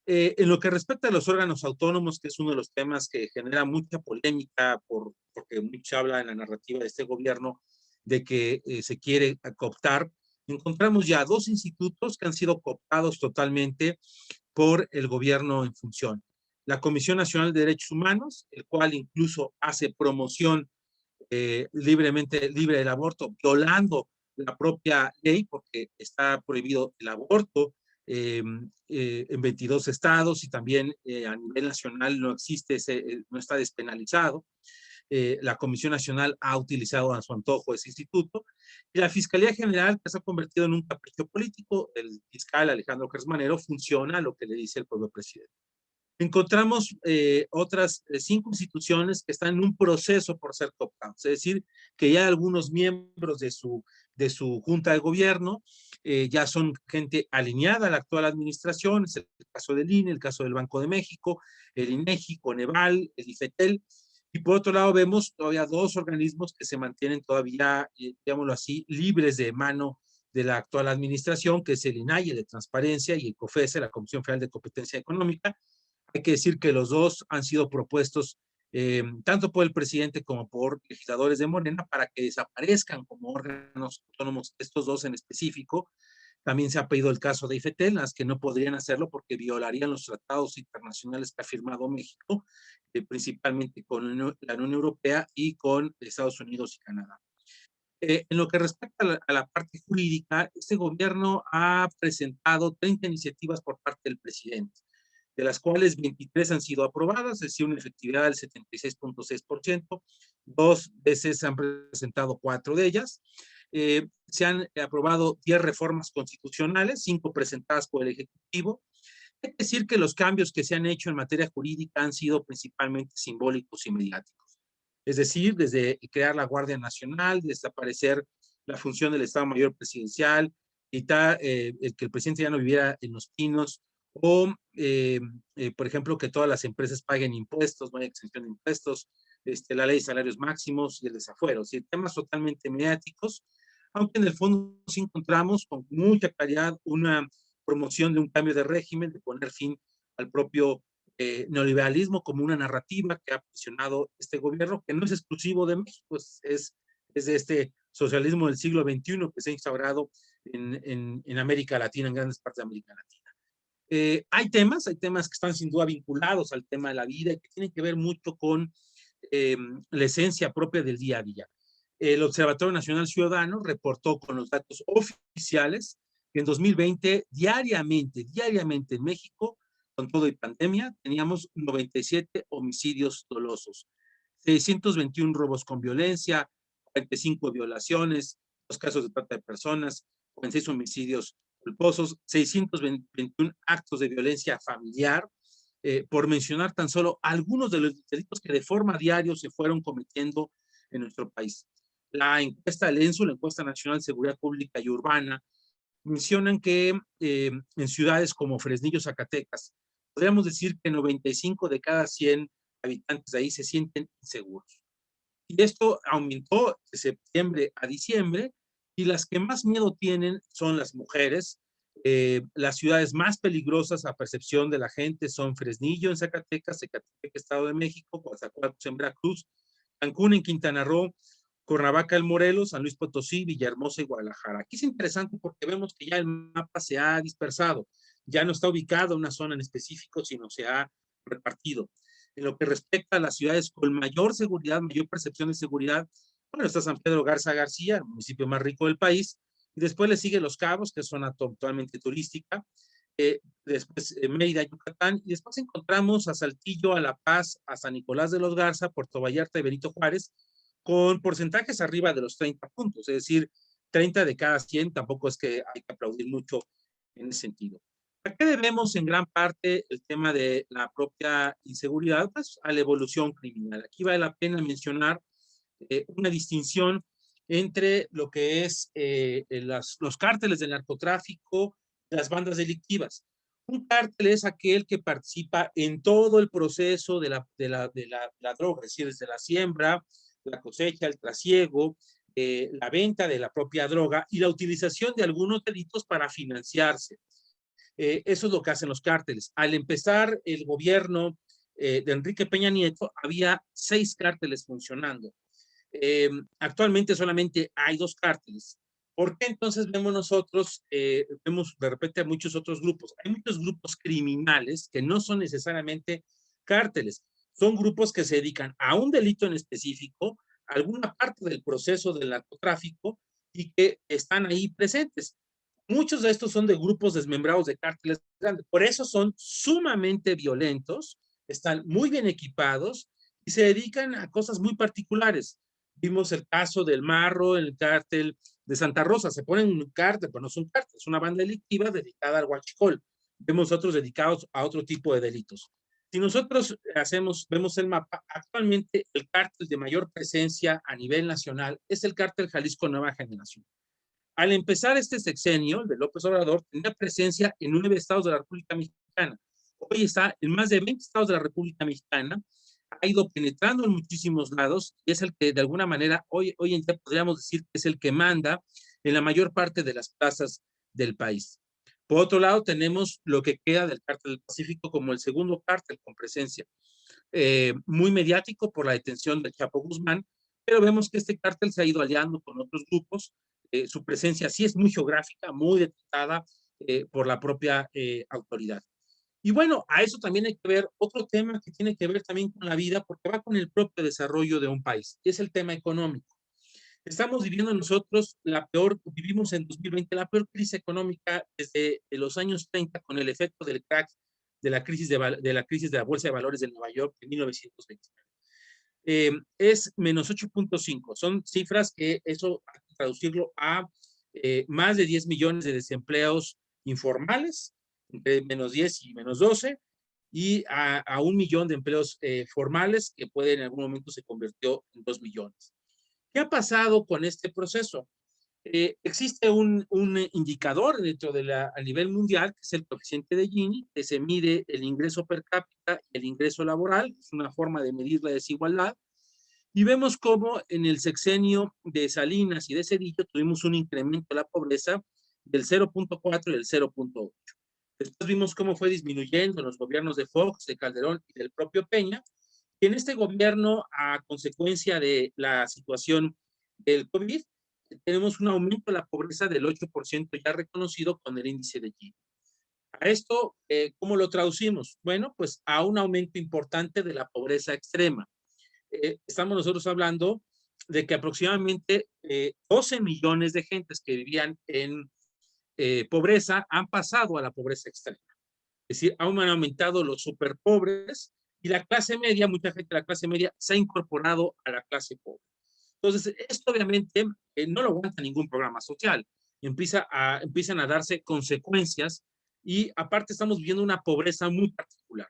En lo que respecta a los órganos autónomos, que es uno de los temas que genera mucha polémica, porque mucho habla en la narrativa de este gobierno de que se quiere cooptar, encontramos ya 2 institutos que han sido cooptados totalmente por el gobierno en función. La Comisión Nacional de Derechos Humanos, el cual incluso hace promoción libre del aborto, violando la propia ley, porque está prohibido el aborto en 22 estados, y también a nivel nacional no existe, no está despenalizado. La Comisión Nacional ha utilizado a su antojo ese instituto, y la Fiscalía General, que se ha convertido en un capricho político, el fiscal Alejandro Gertz Manero funciona a lo que le dice el propio presidente. Encontramos otras 5 instituciones que están en un proceso por ser cooptados, es decir, que ya algunos miembros de su junta de gobierno ya son gente alineada a la actual administración. Es el caso del INE, el caso del Banco de México, el INEGI, Coneval, el IFETEL. Y por otro lado vemos todavía 2 organismos que se mantienen todavía, digámoslo así, libres de mano de la actual administración, que es el INAI, el de Transparencia, y el COFESE, la Comisión Federal de Competencia Económica. Hay que decir que los 2 han sido propuestos tanto por el presidente como por legisladores de Morena para que desaparezcan como órganos autónomos estos 2 en específico. También se ha pedido el caso de IFETEL, las que no podrían hacerlo porque violarían los tratados internacionales que ha firmado México, principalmente con la Unión Europea y con Estados Unidos y Canadá. En lo que respecta a la parte jurídica, este gobierno ha presentado 30 iniciativas por parte del presidente, de las cuales 23 han sido aprobadas, es decir, una efectividad del 76.6%. 2 veces se han presentado 4 de ellas. Se han aprobado 10 reformas constitucionales, 5 presentadas por el Ejecutivo. Hay que decir que los cambios que se han hecho en materia jurídica han sido principalmente simbólicos y mediáticos. Es decir, desde crear la Guardia Nacional, desaparecer la función del Estado Mayor Presidencial, quitar el que el presidente ya no viviera en Los Pinos, o, por ejemplo, que todas las empresas paguen impuestos, no hay exención de impuestos, la ley de salarios máximos y el desafuero. Es decir, temas totalmente mediáticos, aunque en el fondo sí encontramos con mucha claridad una promoción de un cambio de régimen, de poner fin al propio neoliberalismo como una narrativa que ha presionado este gobierno, que no es exclusivo de México, es de este socialismo del siglo XXI que se ha instaurado en América Latina, en grandes partes de América Latina. Hay temas que están sin duda vinculados al tema de la vida y que tienen que ver mucho con la esencia propia del día a día. El Observatorio Nacional Ciudadano reportó con los datos oficiales que en 2020 diariamente en México, con todo y pandemia, teníamos 97 homicidios dolosos, 621 robos con violencia, 45 violaciones, 2 casos de trata de personas, 46 homicidios culposos, 621 actos de violencia familiar, por mencionar tan solo algunos de los delitos que de forma diaria se fueron cometiendo en nuestro país. La encuesta del ENSU, la Encuesta Nacional de Seguridad Pública y Urbana, mencionan que en ciudades como Fresnillo, Zacatecas, podríamos decir que 95 de cada 100 habitantes de ahí se sienten inseguros. Y esto aumentó de septiembre a diciembre, y las que más miedo tienen son las mujeres. Las ciudades más peligrosas a percepción de la gente son Fresnillo en Zacatecas, Ecatepec, Estado de México, Coatzacoalcos en Veracruz, Cancún en Quintana Roo, Cuernavaca en Morelos, San Luis Potosí, Villahermosa y Guadalajara. Aquí es interesante porque vemos que ya el mapa se ha dispersado, ya no está ubicado en una zona en específico, sino se ha repartido. En lo que respecta a las ciudades con mayor seguridad, mayor percepción de seguridad, bueno, está San Pedro Garza García, el municipio más rico del país, y después le sigue Los Cabos, que es zona totalmente turística, después Mérida, Yucatán, y después encontramos a Saltillo, a La Paz, a San Nicolás de los Garza, Puerto Vallarta y Benito Juárez, con porcentajes arriba de los 30 puntos, es decir, 30 de cada 100, tampoco es que hay que aplaudir mucho en ese sentido. ¿A qué debemos en gran parte el tema de la propia inseguridad? Pues a la evolución criminal. Aquí vale la pena mencionar una distinción entre lo que es los cárteles del narcotráfico, las bandas delictivas. Un cártel es aquel que participa en todo el proceso de la droga, es decir, desde la siembra, la cosecha, el trasiego, la venta de la propia droga y la utilización de algunos delitos para financiarse. Eso es lo que hacen los cárteles. Al empezar el gobierno de Enrique Peña Nieto, había 6 cárteles funcionando. Actualmente solamente hay 2 cárteles. ¿Por qué entonces vemos nosotros, vemos de repente a muchos otros grupos? Hay muchos grupos criminales que no son necesariamente cárteles, son grupos que se dedican a un delito en específico, a alguna parte del proceso del narcotráfico y que están ahí presentes. Muchos de estos son de grupos desmembrados de cárteles grandes, por eso son sumamente violentos, están muy bien equipados y se dedican a cosas muy particulares. Vimos el caso del Marro, el cártel de Santa Rosa, se ponen un cártel, pero no es un cártel, es una banda delictiva dedicada al huachicol. Vemos otros dedicados a otro tipo de delitos. Si nosotros vemos el mapa, actualmente el cártel de mayor presencia a nivel nacional es el cártel Jalisco Nueva Generación. Al empezar este sexenio, el de López Obrador, tenía presencia en 9 estados de la República Mexicana. Hoy está en más de 20 estados de la República Mexicana, ha ido penetrando en muchísimos lados y es el que de alguna manera hoy en día podríamos decir que es el que manda en la mayor parte de las plazas del país. Por otro lado, tenemos lo que queda del cártel del Pacífico como el segundo cártel con presencia, muy mediático por la detención de Chapo Guzmán, pero vemos que este cártel se ha ido aliando con otros grupos. Su presencia sí es muy geográfica, muy detectada por la propia autoridad. Y bueno, a eso también hay que ver otro tema que tiene que ver también con la vida, porque va con el propio desarrollo de un país, y es el tema económico. Estamos viviendo nosotros vivimos en 2020 la peor crisis económica desde los años 30 con el efecto del crack de la crisis de la Bolsa de Valores de Nueva York en 1920. Es menos 8.5. Son cifras que eso hay que traducirlo a más de 10 millones de desempleos informales, entre menos 10 y menos 12, y a 1 millón de empleos formales que en algún momento se convirtió en 2 millones. ¿Qué ha pasado con este proceso? Existe un indicador dentro a nivel mundial, que es el coeficiente de Gini, que se mide el ingreso per cápita y el ingreso laboral, es una forma de medir la desigualdad, y vemos cómo en el sexenio de Salinas y de Zedillo tuvimos un incremento de la pobreza del 0.4 y del 0.8. Después vimos cómo fue disminuyendo en los gobiernos de Fox, de Calderón y del propio Peña, y en este gobierno, a consecuencia de la situación del COVID, tenemos un aumento de la pobreza del 8% ya reconocido con el índice de Gini. A esto, ¿cómo lo traducimos? Bueno, pues a un aumento importante de la pobreza extrema. estamos nosotros hablando de que aproximadamente 12 millones de gentes que vivían en pobreza han pasado a la pobreza extrema. Es decir, han aumentado los superpobres y la clase media, mucha gente de la clase media se ha incorporado a la clase pobre. Entonces, esto obviamente no lo aguanta ningún programa social. Empiezan a darse consecuencias y aparte estamos viviendo una pobreza muy particular.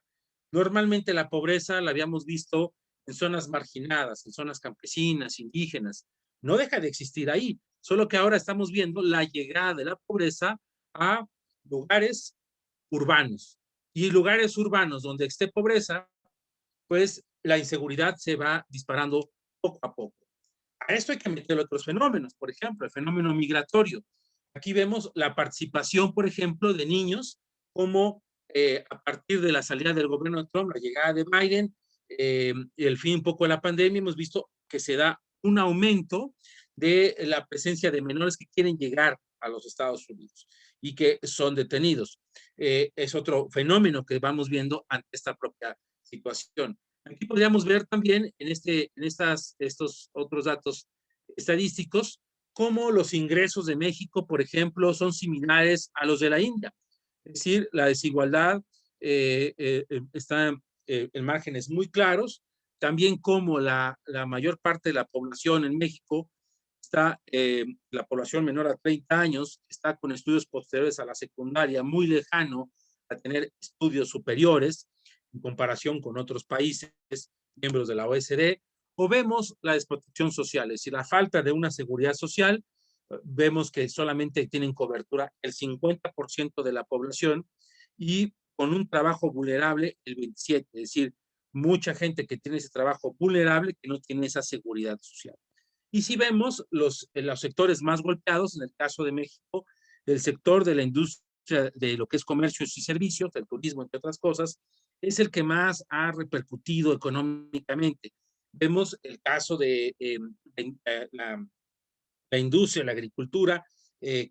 Normalmente la pobreza la habíamos visto en zonas marginadas, en zonas campesinas, indígenas. No deja de existir ahí, solo que ahora estamos viendo la llegada de la pobreza a lugares urbanos. Y lugares urbanos donde esté pobreza, pues la inseguridad se va disparando poco a poco. A esto hay que meter otros fenómenos, por ejemplo, el fenómeno migratorio. Aquí vemos la participación, por ejemplo, de niños, como a partir de la salida del gobierno de Trump, la llegada de Biden, el fin un poco de la pandemia, hemos visto que se da un aumento de la presencia de menores que quieren llegar a los Estados Unidos y que son detenidos. Es otro fenómeno que vamos viendo ante esta propia situación. Aquí podríamos ver también en estos otros datos estadísticos cómo los ingresos de México, por ejemplo, son similares a los de la India. Es decir, la desigualdad está en márgenes muy claros. También como la mayor parte de la población en México está, la población menor a 30 años, está con estudios posteriores a la secundaria, muy lejano a tener estudios superiores en comparación con otros países miembros de la OECD, o vemos la desprotección social, es decir, la falta de una seguridad social. Vemos que solamente tienen cobertura el 50% de la población y con un trabajo vulnerable el 27%, es decir, mucha gente que tiene ese trabajo vulnerable que no tiene esa seguridad social. Y si vemos los sectores más golpeados, en el caso de México, el sector de la industria de lo que es comercios y servicios, del turismo, entre otras cosas, es el que más ha repercutido económicamente. Vemos el caso de la industria, la agricultura,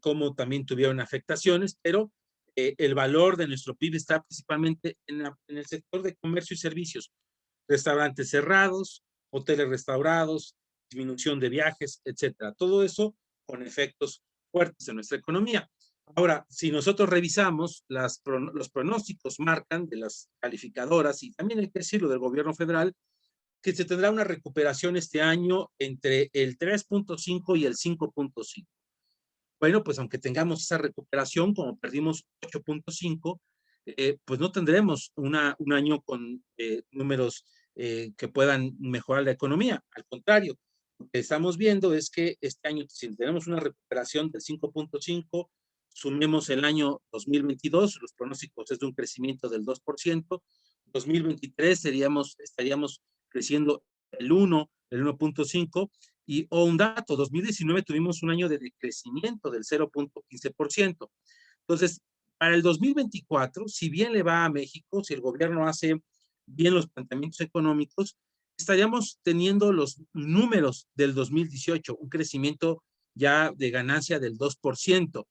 cómo también tuvieron afectaciones, pero el valor de nuestro PIB está principalmente en el sector de comercio y servicios. Restaurantes cerrados, hoteles restaurados, disminución de viajes, etcétera. Todo eso con efectos fuertes en nuestra economía. Ahora, si nosotros revisamos, los pronósticos marcan de las calificadoras y también hay que decirlo del gobierno federal, que se tendrá una recuperación este año entre el 3.5 y el 5.5. Bueno, pues aunque tengamos esa recuperación, como perdimos 8.5, pues no tendremos un año con números que puedan mejorar la economía. Al contrario, lo que estamos viendo es que este año, si tenemos una recuperación del 5.5, sumemos el año 2022, los pronósticos es de un crecimiento del 2%, 2023 estaríamos creciendo el 1.5%, y un dato, 2019 tuvimos un año de decrecimiento del 0.15%. Entonces, para el 2024, si bien le va a México, si el gobierno hace bien los planteamientos económicos, estaríamos teniendo los números del 2018, un crecimiento ya de ganancia del 2%,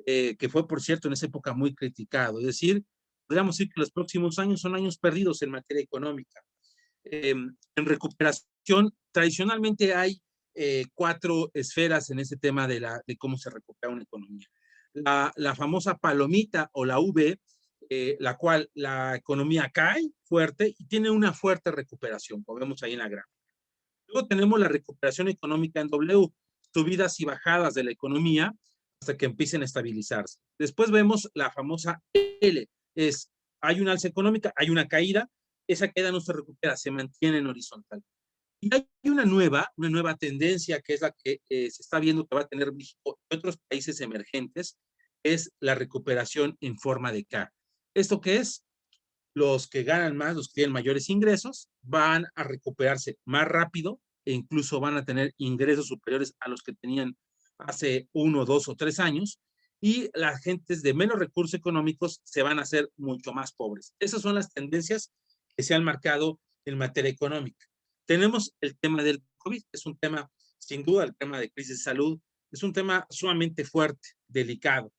que fue, por cierto, en esa época muy criticado. Es decir, podríamos decir que los próximos años son años perdidos en materia económica. En recuperación, tradicionalmente hay 4 esferas en ese tema de cómo se recupera una economía. La famosa palomita o la V, la cual la economía cae fuerte y tiene una fuerte recuperación, como vemos ahí en la gráfica. Luego tenemos la recuperación económica en W, subidas y bajadas de la economía hasta que empiecen a estabilizarse. Después vemos la famosa L, hay una alza económica, hay una caída, esa caída no se recupera, se mantiene en horizontal. Y hay una nueva tendencia que es la que se está viendo que va a tener México y otros países emergentes, es la recuperación en forma de K. ¿Esto qué es? Los que ganan más, los que tienen mayores ingresos, van a recuperarse más rápido e incluso van a tener ingresos superiores a los que tenían hace 1, 2 o 3 años, y las gentes de menos recursos económicos se van a hacer mucho más pobres. Esas son las tendencias que se han marcado en materia económica. Tenemos el tema del COVID, es un tema, sin duda, el tema de crisis de salud, es un tema sumamente fuerte, delicado.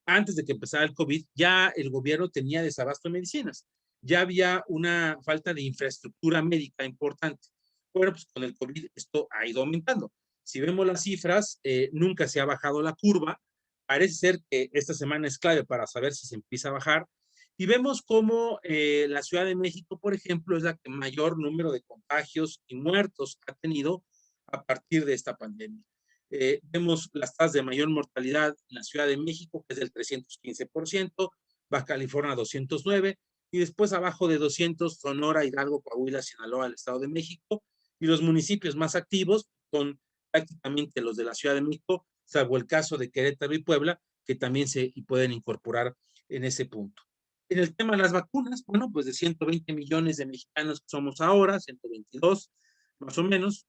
Antes de que empezara el COVID, ya el gobierno tenía desabasto de medicinas, ya había una falta de infraestructura médica importante. Bueno, pues con el COVID esto ha ido aumentando. Si vemos las cifras, nunca se ha bajado la curva. Parece ser que esta semana es clave para saber si se empieza a bajar. Y vemos cómo la Ciudad de México, por ejemplo, es la que mayor número de contagios y muertos ha tenido a partir de esta pandemia. Vemos las tasas de mayor mortalidad en la Ciudad de México, que es del 315%, Baja California 209%, y después abajo de 200, Sonora, Hidalgo, Coahuila, Sinaloa, el Estado de México, y los municipios más activos son prácticamente los de la Ciudad de México, salvo el caso de Querétaro y Puebla, que también se pueden incorporar en ese punto. En el tema de las vacunas, bueno, pues de 120 millones de mexicanos que somos ahora, 122 más o menos,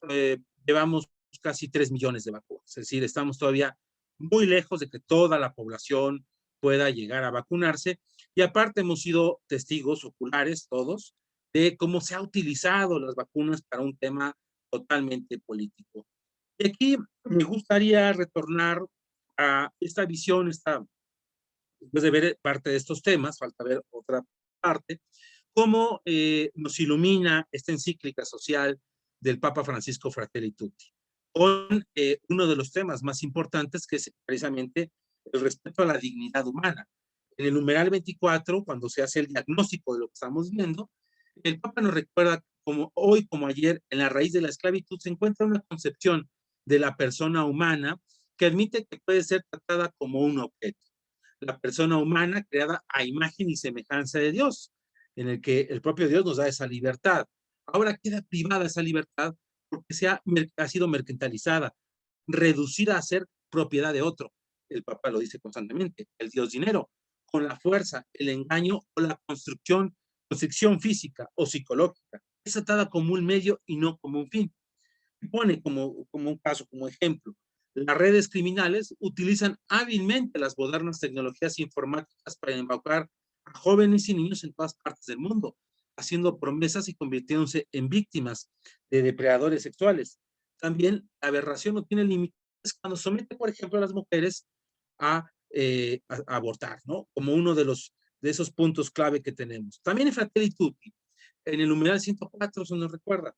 llevamos casi 3 millones de vacunas. Es decir, estamos todavía muy lejos de que toda la población pueda llegar a vacunarse. Y aparte hemos sido testigos oculares todos de cómo se ha utilizado las vacunas para un tema totalmente político. Y aquí me gustaría retornar a esta visión, después de ver parte de estos temas, falta ver otra parte, cómo nos ilumina esta encíclica social del Papa Francisco Fratelli Tutti, con uno de los temas más importantes, que es precisamente el respeto a la dignidad humana. En el numeral 24, cuando se hace el diagnóstico de lo que estamos viendo, el Papa nos recuerda como hoy como ayer, en la raíz de la esclavitud se encuentra una concepción de la persona humana que admite que puede ser tratada como un objeto. La persona humana creada a imagen y semejanza de Dios, en el que el propio Dios nos da esa libertad. Ahora queda privada esa libertad porque ha sido mercantilizada, reducida a ser propiedad de otro. El Papa lo dice constantemente, el Dios dinero, con la fuerza, el engaño o la construcción física o psicológica. Es tratada como un medio y no como un fin. Pone como un caso, como ejemplo, las redes criminales utilizan hábilmente las modernas tecnologías informáticas para embaucar a jóvenes y niños en todas partes del mundo, haciendo promesas y convirtiéndose en víctimas de depredadores sexuales. También la aberración no tiene límites cuando somete, por ejemplo, a las mujeres a abortar, ¿no? Como uno de esos puntos clave que tenemos. También en Fratelli Tutti, en el numeral 104 se nos recuerda,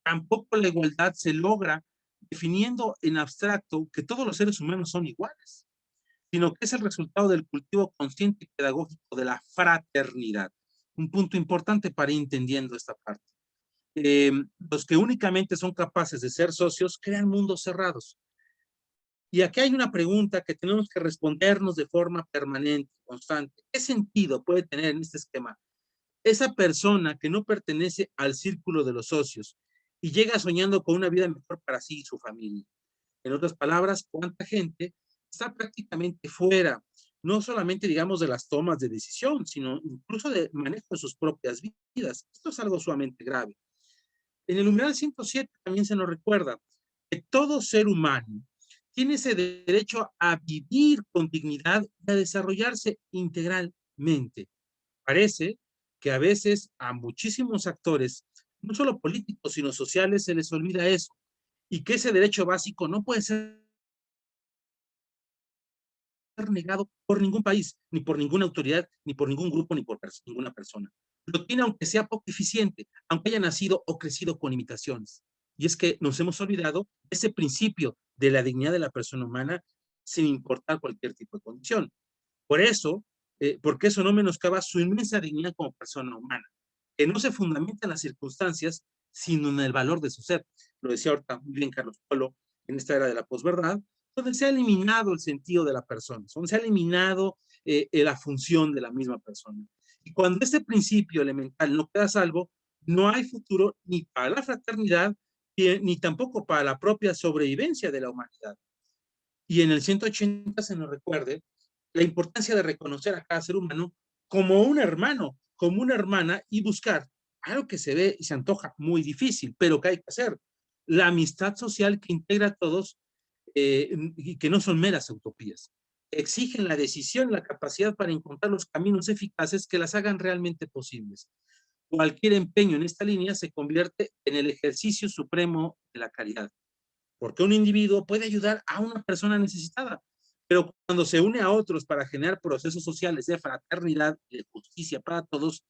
tampoco la igualdad se logra definiendo en abstracto que todos los seres humanos son iguales, sino que es el resultado del cultivo consciente y pedagógico de la fraternidad. Un punto importante para ir entendiendo esta parte. Los que únicamente son capaces de ser socios crean mundos cerrados. Y aquí hay una pregunta que tenemos que respondernos de forma permanente, constante. ¿Qué sentido puede tener en este esquema esa persona que no pertenece al círculo de los socios y llega soñando con una vida mejor para sí y su familia? En otras palabras, ¿cuánta gente está prácticamente fuera, no solamente, digamos, de las tomas de decisión, sino incluso de manejo de sus propias vidas? Esto es algo sumamente grave. En el numeral 107 también se nos recuerda que todo ser humano tiene ese derecho a vivir con dignidad y a desarrollarse integralmente. Parece que a veces a muchísimos actores, no solo políticos, sino sociales, se les olvida eso, y que ese derecho básico no puede ser negado por ningún país, ni por ninguna autoridad, ni por ningún grupo, ni por ninguna persona. Lo tiene aunque sea poco eficiente, aunque haya nacido o crecido con limitaciones. Y es que nos hemos olvidado de ese principio de la dignidad de la persona humana sin importar cualquier tipo de condición. Por eso, porque eso no menoscaba su inmensa dignidad como persona humana, que no se fundamenta en las circunstancias, sino en el valor de su ser. Lo decía ahorita muy bien Carlos Polo en esta era de la posverdad, donde se ha eliminado el sentido de la persona, donde se ha eliminado la función de la misma persona. Y cuando este principio elemental no queda salvo, no hay futuro ni para la fraternidad, ni tampoco para la propia sobrevivencia de la humanidad. Y en el 180 se nos recuerde la importancia de reconocer a cada ser humano como un hermano, como una hermana, y buscar algo que se ve y se antoja muy difícil, pero que hay que hacer. La amistad social que integra a todos y que no son meras utopías. Exigen la decisión, la capacidad para encontrar los caminos eficaces que las hagan realmente posibles. Cualquier empeño en esta línea se convierte en el ejercicio supremo de la caridad, porque un individuo puede ayudar a una persona necesitada, pero cuando se une a otros para generar procesos sociales de fraternidad y de justicia para todos,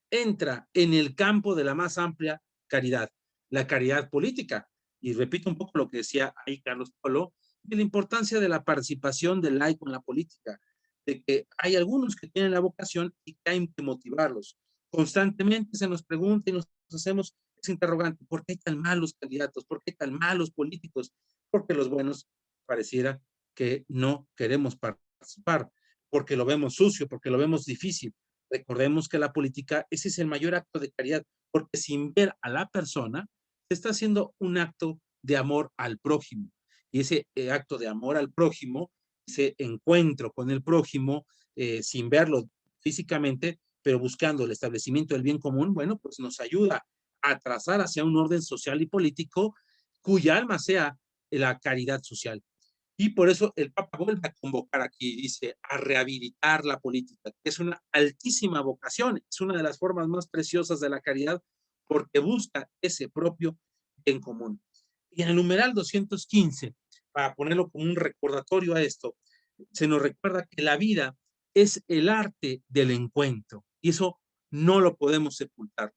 entra en el campo de la más amplia caridad, la caridad política. Y repito un poco lo que decía ahí Carlos Polo, de la importancia de la participación del laico en la política, de que hay algunos que tienen la vocación y que hay que motivarlos. Constantemente se nos pregunta y nos hacemos ese interrogante, ¿por qué hay tan malos candidatos? ¿Por qué hay tan malos políticos? Porque los buenos pareciera que no queremos participar, porque lo vemos sucio, porque lo vemos difícil. Recordemos que la política, ese es el mayor acto de caridad, porque sin ver a la persona, se está haciendo un acto de amor al prójimo. Y ese acto de amor al prójimo, ese encuentro con el prójimo, sin verlo físicamente, pero buscando el establecimiento del bien común, bueno, pues nos ayuda a trazar hacia un orden social y político cuya alma sea la caridad social. Y por eso el Papa vuelve a convocar aquí, dice, a rehabilitar la política, que es una altísima vocación, es una de las formas más preciosas de la caridad, porque busca ese propio bien común. Y en el numeral 215, para ponerlo como un recordatorio a esto, se nos recuerda que la vida es el arte del encuentro, y eso no lo podemos sepultar.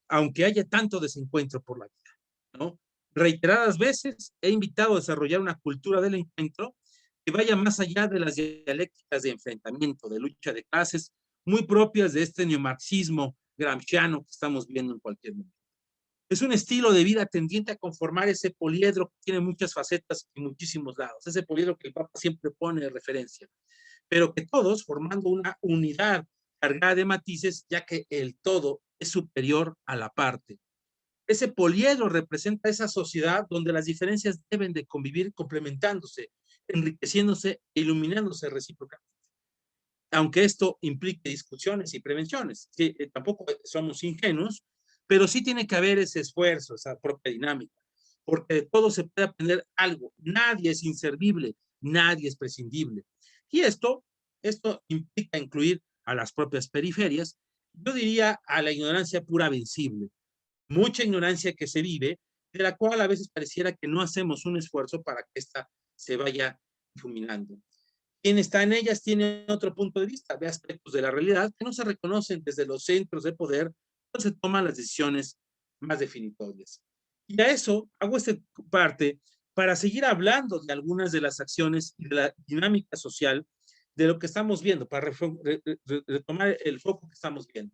Aunque haya tanto desencuentro por la vida, ¿no? Reiteradas veces he invitado a desarrollar una cultura del encuentro que vaya más allá de las dialécticas de enfrentamiento, de lucha de clases, muy propias de este neomarxismo gramsciano que estamos viendo en cualquier momento. Es un estilo de vida tendiente a conformar ese poliedro que tiene muchas facetas y muchísimos lados, ese poliedro que el Papa siempre pone de referencia, pero que todos formando una unidad cargada de matices, ya que el todo es superior a la parte. Ese poliedro representa esa sociedad donde las diferencias deben de convivir complementándose, enriqueciéndose e iluminándose recíprocamente. Aunque esto implique discusiones y prevenciones, que tampoco somos ingenuos, pero sí tiene que haber ese esfuerzo, esa propia dinámica, porque de todo se puede aprender algo. Nadie es inservible, nadie es prescindible. Y esto implica incluir a las propias periferias, yo diría a la ignorancia pura vencible. Mucha ignorancia que se vive, de la cual a veces pareciera que no hacemos un esfuerzo para que ésta se vaya difuminando. Quien está en ellas tiene otro punto de vista, ve aspectos de la realidad que no se reconocen desde los centros de poder, donde se toman las decisiones más definitorias. Y a eso hago esta parte para seguir hablando de algunas de las acciones y de la dinámica social de lo que estamos viendo, para retomar el foco que estamos viendo.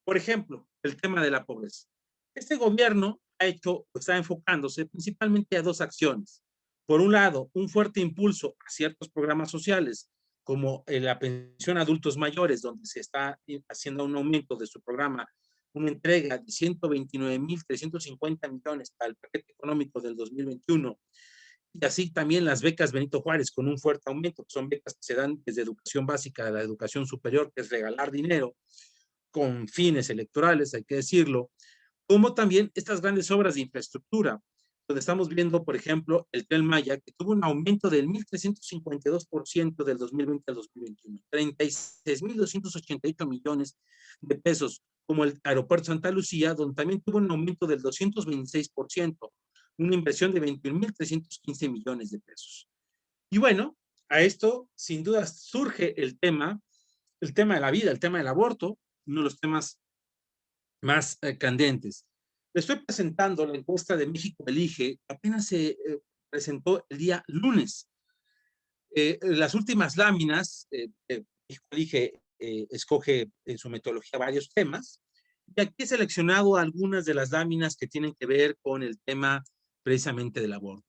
Por ejemplo, el tema de la pobreza. Este gobierno está enfocándose principalmente a dos acciones. Por un lado, un fuerte impulso a ciertos programas sociales, como la pensión a adultos mayores, donde se está haciendo un aumento de su programa, una entrega de 129.350 millones para el paquete económico del 2021, y así también las becas Benito Juárez, con un fuerte aumento, que son becas que se dan desde educación básica a la educación superior, que es regalar dinero con fines electorales, hay que decirlo, como también estas grandes obras de infraestructura, donde estamos viendo, por ejemplo, el Tren Maya, que tuvo un aumento del 1.352% del 2020 al 2021, 36.288 millones de pesos, como el Aeropuerto Santa Lucía, donde también tuvo un aumento del 226%, una inversión de 21.315 millones de pesos. Y bueno, a esto sin duda surge el tema de la vida, el tema del aborto, uno de los temas más candentes. Le estoy presentando la encuesta de México Elige, que apenas se presentó el día lunes. Las últimas láminas, México Elige escoge en su metodología varios temas, y aquí he seleccionado algunas de las láminas que tienen que ver con el tema precisamente del aborto.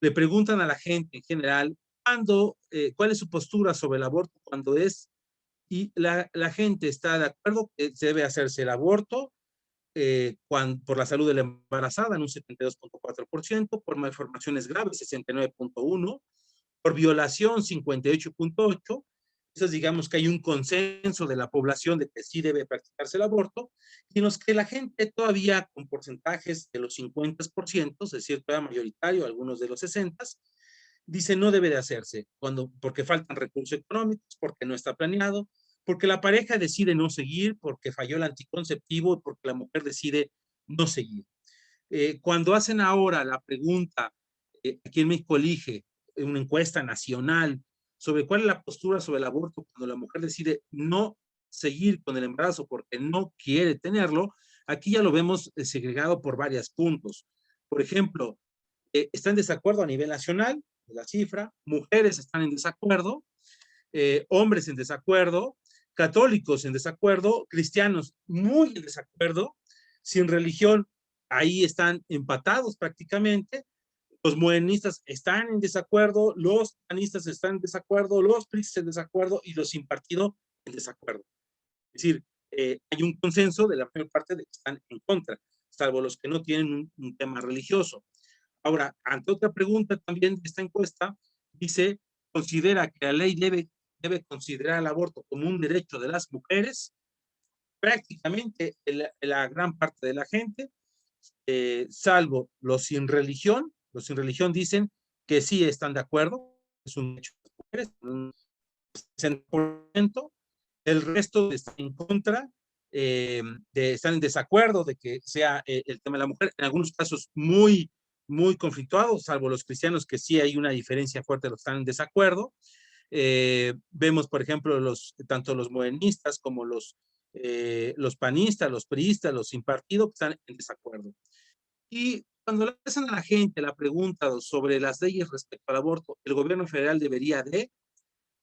Le preguntan a la gente en general cuál es su postura sobre el aborto cuando es, y la gente está de acuerdo que debe hacerse el aborto por la salud de la embarazada en un 72.4%, por malformaciones graves 69.1%, por violación 58.8%. Entonces digamos que hay un consenso de la población de que sí debe practicarse el aborto, y en los que la gente todavía con porcentajes de los 50%, es decir, todavía mayoritario, algunos de los 60%, dice no debe de hacerse, porque faltan recursos económicos, porque no está planeado, porque la pareja decide no seguir, porque falló el anticonceptivo, porque la mujer decide no seguir. Cuando hacen ahora la pregunta, aquí en México Elige, una encuesta nacional, sobre cuál es la postura sobre el aborto cuando la mujer decide no seguir con el embarazo porque no quiere tenerlo, Aquí ya lo vemos segregado por varios puntos. Por ejemplo, está en desacuerdo a nivel nacional, la cifra, mujeres están en desacuerdo, hombres en desacuerdo, católicos en desacuerdo, cristianos muy en desacuerdo, sin religión, ahí están empatados prácticamente, los morenistas están en desacuerdo, los panistas están en desacuerdo, los priistas en desacuerdo y los sin partido en desacuerdo. Es decir, hay un consenso de la mayor parte de que están en contra, salvo los que no tienen un tema religioso. Ahora, ante otra pregunta también de esta encuesta, dice, considera que la ley debe considerar el aborto como un derecho de las mujeres. Prácticamente la gran parte de la gente, salvo los sin religión dicen que sí están de acuerdo, es un derecho de las mujeres, un 60%, el resto está en contra, están en desacuerdo de que sea el tema de la mujer, en algunos casos muy conflictuados, salvo los cristianos que sí hay una diferencia fuerte, los que están en desacuerdo. Vemos, por ejemplo, tanto los modernistas como los panistas, los priistas, los sin partido, que están en desacuerdo. Y cuando le hacen a la gente la pregunta sobre las leyes respecto al aborto, el gobierno federal debería de,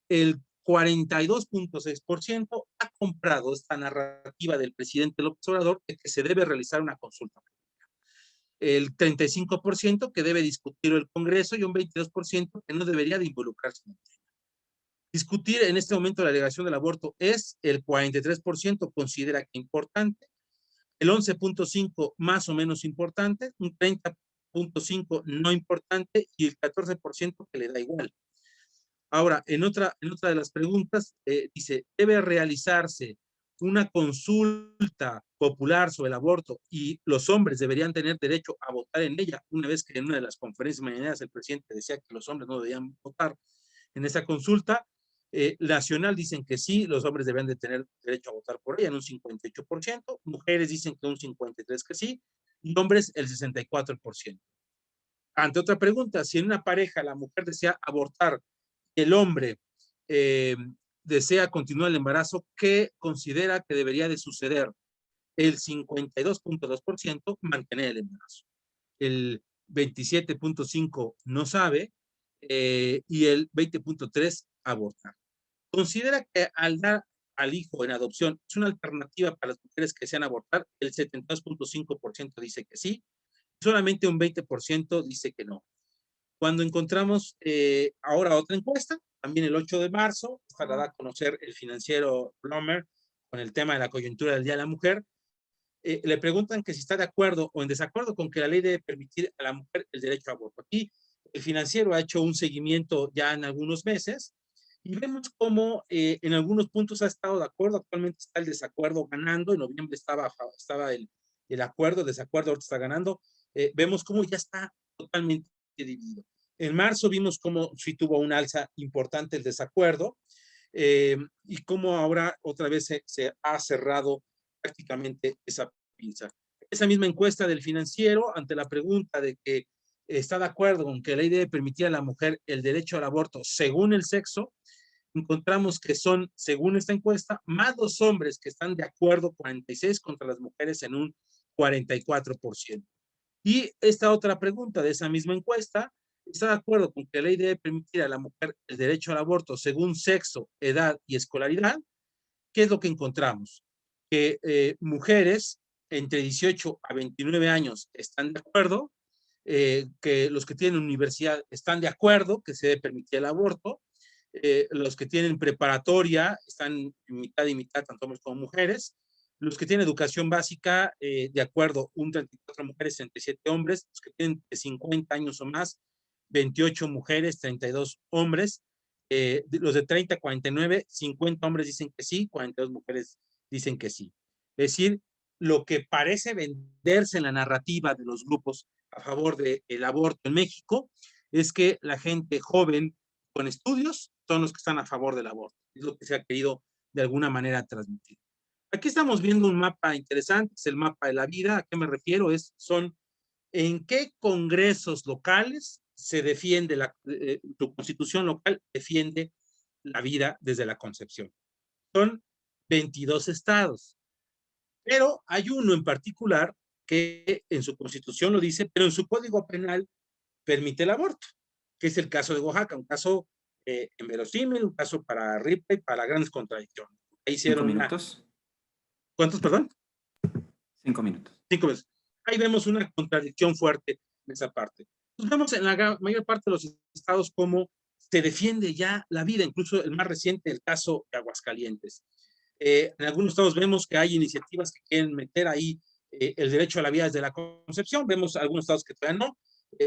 el 42.6% ha comprado esta narrativa del presidente López Obrador de que se debe realizar una consulta. El 35% que debe discutir el Congreso y un 22% que no debería de involucrarse en el tema. Discutir en este momento la alegación del aborto es el 43% considera que importante, el 11.5% más o menos importante, un 30.5% no importante y el 14% que le da igual. Ahora, en otra de las preguntas, dice, ¿debe realizarse una consulta popular sobre el aborto y los hombres deberían tener derecho a votar en ella? Una vez que en una de las conferencias mañaneras el presidente decía que los hombres no debían votar en esa consulta, nacional dicen que sí, los hombres deben de tener derecho a votar por ella en un 58%, mujeres dicen que un 53% que sí, y hombres el 64%. Ante otra pregunta, si en una pareja la mujer desea abortar, el hombre desea continuar el embarazo, ¿qué considera que debería de suceder? El 52.2% mantener el embarazo, el 27.5% no sabe y el 20.3% abortar. Considera que al dar al hijo en adopción es una alternativa para las mujeres que desean abortar, el 72.5% dice que sí, solamente un 20% dice que no. Cuando encontramos ahora otra encuesta, también el 8 de marzo, ojalá da a conocer el financiero Bloomberg con el tema de la coyuntura del Día de la Mujer, le preguntan que si está de acuerdo o en desacuerdo con que la ley debe permitir a la mujer el derecho a aborto. Aquí el financiero ha hecho un seguimiento ya en algunos meses y vemos cómo en algunos puntos ha estado de acuerdo, actualmente está el desacuerdo ganando, en noviembre estaba el acuerdo, el desacuerdo ahorita está ganando, vemos cómo ya está totalmente dividido. En marzo vimos cómo sí tuvo un alza importante el desacuerdo y cómo ahora otra vez se ha cerrado prácticamente esa pinza. Esa misma encuesta del financiero ante la pregunta de que está de acuerdo con que la ley debe permitir a la mujer el derecho al aborto según el sexo, encontramos que son, según esta encuesta, más los hombres que están de acuerdo, 46 contra las mujeres en un 44%. Y esta otra pregunta de esa misma encuesta, ¿está de acuerdo con que la ley debe permitir a la mujer el derecho al aborto según sexo, edad y escolaridad? ¿Qué es lo que encontramos? Que mujeres entre 18 a 29 años están de acuerdo, que los que tienen universidad están de acuerdo que se debe permitir el aborto, los que tienen preparatoria están en mitad y mitad, tanto hombres como mujeres, los que tienen educación básica, de acuerdo, un 34 mujeres, 37 hombres, los que tienen 50 años o más, 28 mujeres, 32 hombres, los de 30 a 49, 50 hombres dicen que sí, 42 mujeres dicen que sí. Es decir, lo que parece venderse en la narrativa de los grupos a favor del aborto en México es que la gente joven con estudios son los que están a favor del aborto. Es lo que se ha querido de alguna manera transmitir. Aquí estamos viendo un mapa interesante, es el mapa de la vida. ¿A qué me refiero? Son en qué congresos locales se defiende tu constitución local defiende la vida desde la concepción. Son 22 estados. Pero hay uno en particular que en su constitución lo dice, pero en su código penal permite el aborto, que es el caso de Oaxaca, un caso inverosímil, un caso para Ripley, para grandes contradicciones. Ahí hicieron 5 minutos. ¿Cuántos, perdón? 5 minutos. 5 veces. Ahí vemos una contradicción fuerte en esa parte. Pues vemos en la mayor parte de los estados cómo se defiende ya la vida, incluso el más reciente, el caso de Aguascalientes. En algunos estados vemos que hay iniciativas que quieren meter ahí el derecho a la vida desde la concepción, vemos algunos estados que todavía no,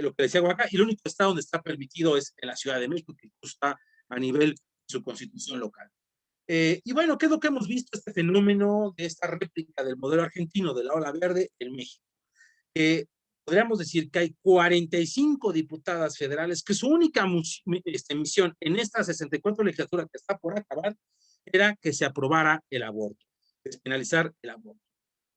lo que decía Oaxaca, y el único estado donde está permitido es en la Ciudad de México, que está a nivel de su constitución local. Y bueno, ¿qué es lo que hemos visto? Este fenómeno de esta réplica del modelo argentino de la ola verde en México. Podríamos decir que hay 45 diputadas federales que su única misión en esta 64 legislatura que está por acabar era que se aprobara el aborto, despenalizar el aborto.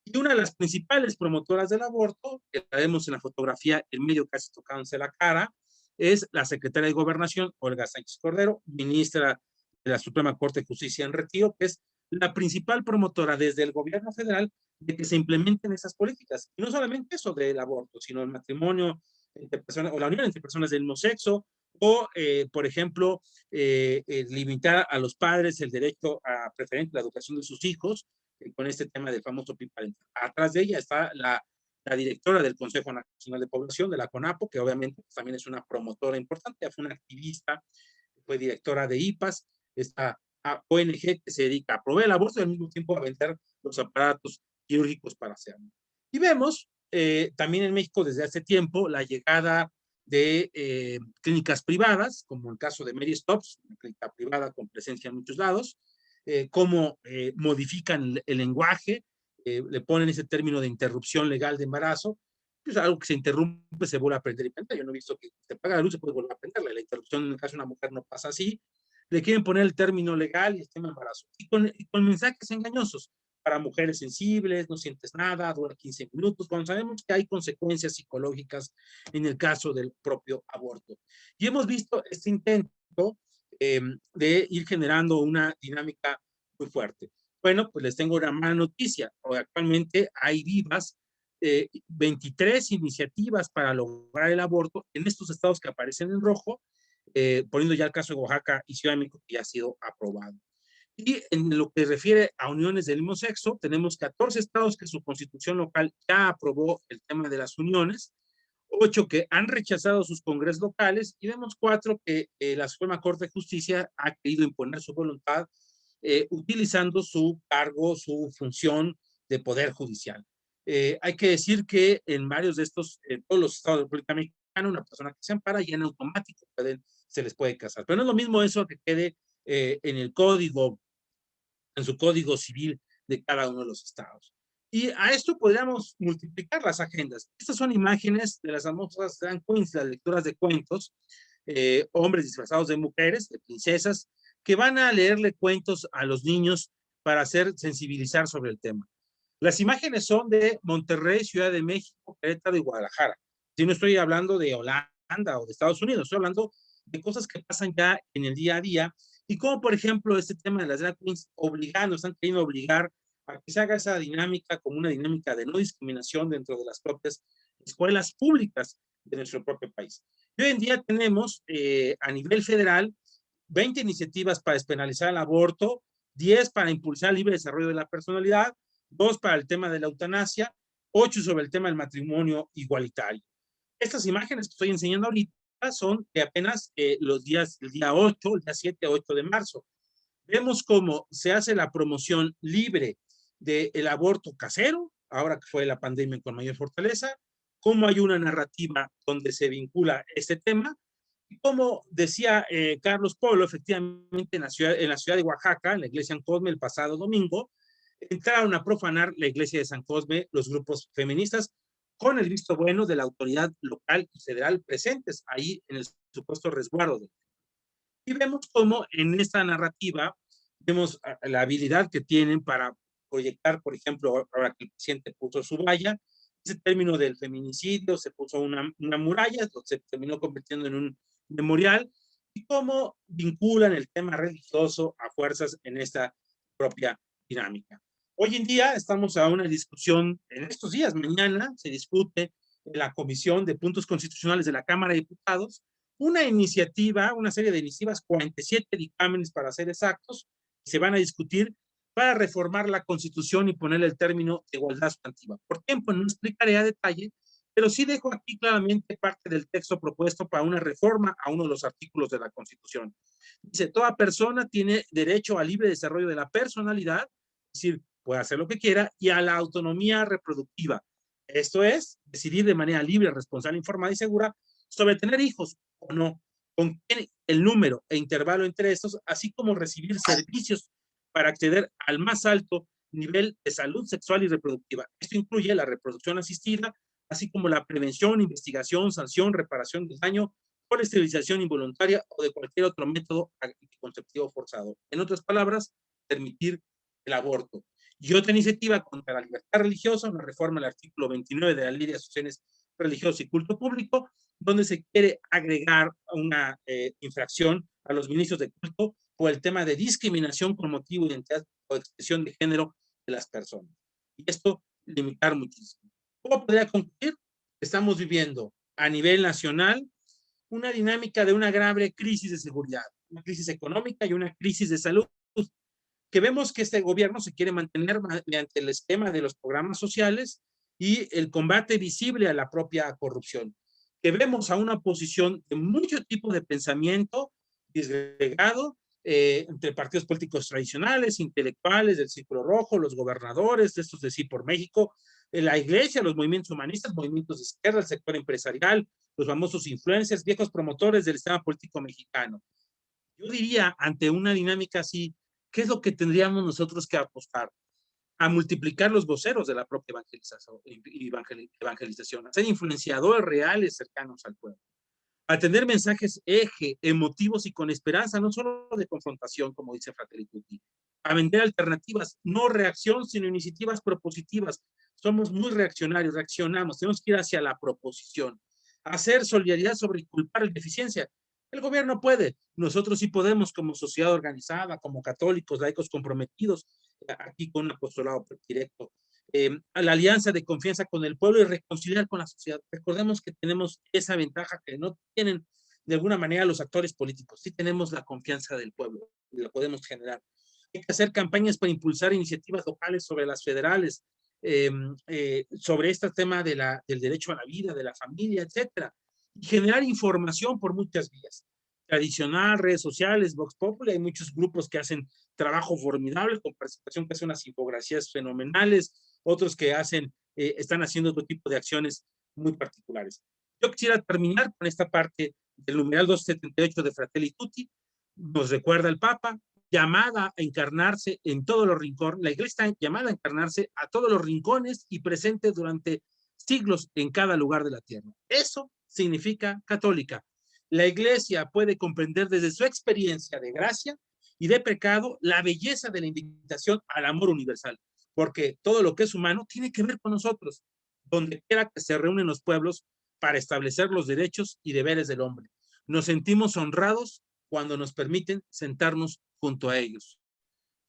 Y una de las principales promotoras del aborto, que la vemos en la fotografía, en medio casi tocándose la cara, es la secretaria de Gobernación, Olga Sánchez Cordero, ministra de la Suprema Corte de Justicia en retiro, que es la principal promotora desde el gobierno federal de que se implementen esas políticas. Y no solamente eso del aborto, sino el matrimonio entre personas, o la unión entre personas del mismo sexo, o, por ejemplo, limitar a los padres el derecho a preferir la educación de sus hijos, con este tema del famoso PIB parental. Atrás de ella está la directora del Consejo Nacional de Población, de la CONAPO, que obviamente pues, también es una promotora importante, fue una activista, fue directora de IPAS, esta ONG que se dedica a proveer el aborto y al mismo tiempo a vender los aparatos quirúrgicos para hacerlo. Y vemos también en México desde hace tiempo la llegada de clínicas privadas, como el caso de Mary Stops, una clínica privada con presencia en muchos lados, cómo modifican el lenguaje, le ponen ese término de interrupción legal de embarazo, pues algo que se interrumpe se vuelve a prender y prender. Yo no he visto que se apaga la luz, se puede volver a prenderla. La interrupción en el caso de una mujer no pasa así. Le quieren poner el término legal y el tema embarazo. Y con mensajes engañosos para mujeres sensibles, no sientes nada, dura 15 minutos, cuando sabemos que hay consecuencias psicológicas en el caso del propio aborto. Y hemos visto este intento de ir generando una dinámica muy fuerte. Bueno, pues les tengo una mala noticia. Actualmente hay vivas 23 iniciativas para lograr el aborto en estos estados que aparecen en rojo, poniendo ya el caso de Oaxaca y Ciudad de México, que ya ha sido aprobado. Y en lo que refiere a uniones del mismo sexo, tenemos 14 estados que su constitución local ya aprobó el tema de las uniones, 8 que han rechazado sus congresos locales y vemos 4 que la Suprema Corte de Justicia ha querido imponer su voluntad utilizando su cargo, su función de poder judicial. Hay que decir que en varios de estos, todos los estados de la República Mexicana, una persona que se ampara y en automático se les puede casar. Pero no es lo mismo eso que quede en el código, en su código civil de cada uno de los estados. Y a esto podríamos multiplicar las agendas. Estas son imágenes de las famosas drag queens, las lectoras de cuentos, hombres disfrazados de mujeres, de princesas, que van a leerle cuentos a los niños para hacer sensibilizar sobre el tema. Las imágenes son de Monterrey, Ciudad de México, Querétaro y Guadalajara. Si no estoy hablando de Holanda o de Estados Unidos, estoy hablando de cosas que pasan ya en el día a día y como por ejemplo este tema de las drag queens están queriendo obligar a que se haga esa dinámica como una dinámica de no discriminación dentro de las propias escuelas públicas de nuestro propio país. Y hoy en día tenemos a nivel federal 20 iniciativas para despenalizar el aborto, 10 para impulsar el libre desarrollo de la personalidad, 2 para el tema de la eutanasia, 8 sobre el tema del matrimonio igualitario. Estas imágenes que estoy enseñando ahorita son de apenas el día 8, el día 7 o 8 de marzo. Vemos cómo se hace la promoción libre del aborto casero, ahora que fue la pandemia con mayor fortaleza, cómo hay una narrativa donde se vincula este tema, y como decía Carlos Polo, efectivamente en la ciudad de Oaxaca, en la iglesia San Cosme, el pasado domingo, entraron a profanar la iglesia de San Cosme los grupos feministas con el visto bueno de la autoridad local y federal presentes ahí en el supuesto resguardo. Y vemos cómo en esta narrativa vemos la habilidad que tienen para proyectar, por ejemplo, ahora que el presidente puso su valla, ese término del feminicidio, se puso una muralla, se terminó convirtiendo en un memorial, y cómo vinculan el tema religioso a fuerzas en esta propia dinámica. Hoy en día estamos a una discusión, en estos días, mañana se discute en la Comisión de Puntos Constitucionales de la Cámara de Diputados una iniciativa, una serie de iniciativas, 47 dictámenes para ser exactos, se van a discutir para reformar la Constitución y ponerle el término de igualdad sustantiva. Por tiempo no explicaré a detalle, pero sí dejo aquí claramente parte del texto propuesto para una reforma a uno de los artículos de la Constitución. Dice, toda persona tiene derecho al libre desarrollo de la personalidad, es decir, puede hacer lo que quiera, y a la autonomía reproductiva. Esto es, decidir de manera libre, responsable, informada y segura sobre tener hijos o no, con quién, el número e intervalo entre estos, así como recibir servicios para acceder al más alto nivel de salud sexual y reproductiva. Esto incluye la reproducción asistida, así como la prevención, investigación, sanción, reparación del daño por esterilización involuntaria o de cualquier otro método anticonceptivo forzado. En otras palabras, permitir el aborto. Y otra iniciativa contra la libertad religiosa, una reforma al artículo 29 de la Ley de Asociaciones Religiosas y Culto Público, donde se quiere agregar una infracción a los ministros de culto por el tema de discriminación con motivo de identidad o expresión de género de las personas. Y esto limitar muchísimo. ¿Cómo podría concluir? Estamos viviendo a nivel nacional una dinámica de una grave crisis de seguridad, una crisis económica y una crisis de salud, que vemos que este gobierno se quiere mantener mediante el esquema de los programas sociales y el combate visible a la propia corrupción, que vemos a una oposición de mucho tipo de pensamiento disgregado entre partidos políticos tradicionales, intelectuales del Círculo Rojo, los gobernadores, de estos de Sí por México, la iglesia, los movimientos humanistas, movimientos de izquierda, el sector empresarial, los famosos influencers, viejos promotores del sistema político mexicano. Yo diría, ante una dinámica así, ¿qué es lo que tendríamos nosotros que apostar? A multiplicar los voceros de la propia evangelización, a ser influenciadores reales cercanos al pueblo, a tener mensajes eje, emotivos y con esperanza, no solo de confrontación, como dice Fratelli Tutti, a vender alternativas, no reacción, sino iniciativas propositivas. Somos muy reaccionarios, reaccionamos, tenemos que ir hacia la proposición, hacer solidaridad sobre culpar la deficiencia. El gobierno puede, nosotros sí podemos como sociedad organizada, como católicos, laicos comprometidos, aquí con un apostolado directo, a la alianza de confianza con el pueblo y reconciliar con la sociedad. Recordemos que tenemos esa ventaja que no tienen de alguna manera los actores políticos, sí tenemos la confianza del pueblo y la podemos generar. Hay que hacer campañas para impulsar iniciativas locales sobre las federales, sobre este tema del derecho a la vida, de la familia, etcétera, y generar información por muchas vías. Tradicional, redes sociales, Vox Populi, hay muchos grupos que hacen trabajo formidable con participación, que hacen unas infografías fenomenales, otros que están haciendo otro tipo de acciones muy particulares. Yo quisiera terminar con esta parte del numeral 278 de Fratelli Tutti. Nos recuerda el Papa, llamada a encarnarse en todos los rincones, la iglesia está llamada a encarnarse a todos los rincones y presente durante siglos en cada lugar de la tierra. Eso significa católica. La iglesia puede comprender desde su experiencia de gracia y de pecado la belleza de la invitación al amor universal, porque todo lo que es humano tiene que ver con nosotros, donde quiera que se reúnen los pueblos para establecer los derechos y deberes del hombre. Nos sentimos honrados cuando nos permiten sentarnos junto a ellos.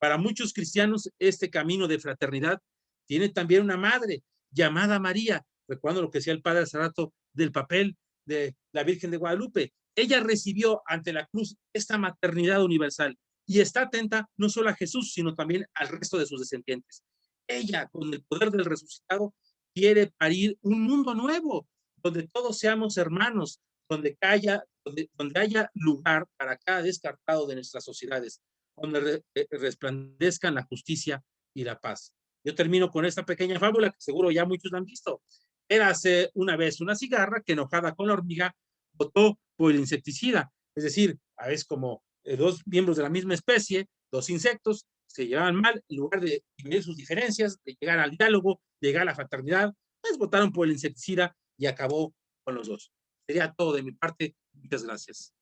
Para muchos cristianos, este camino de fraternidad tiene también una madre llamada María. Recuerdo lo que decía el padre hace rato del papel de la Virgen de Guadalupe. Ella recibió ante la cruz esta maternidad universal y está atenta no solo a Jesús, sino también al resto de sus descendientes. Ella, con el poder del resucitado, quiere parir un mundo nuevo, donde todos seamos hermanos, donde haya lugar para cada descartado de nuestras sociedades, donde resplandezcan la justicia y la paz. Yo termino con esta pequeña fábula que seguro ya muchos la han visto. Érase una vez una cigarra que, enojada con la hormiga, votó por el insecticida. Es decir, a veces como dos miembros de la misma especie, dos insectos, se llevaban mal, en lugar de dividir sus diferencias, de llegar al diálogo, de llegar a la fraternidad, pues votaron por el insecticida y acabó con los dos. Sería todo de mi parte. Muchas gracias.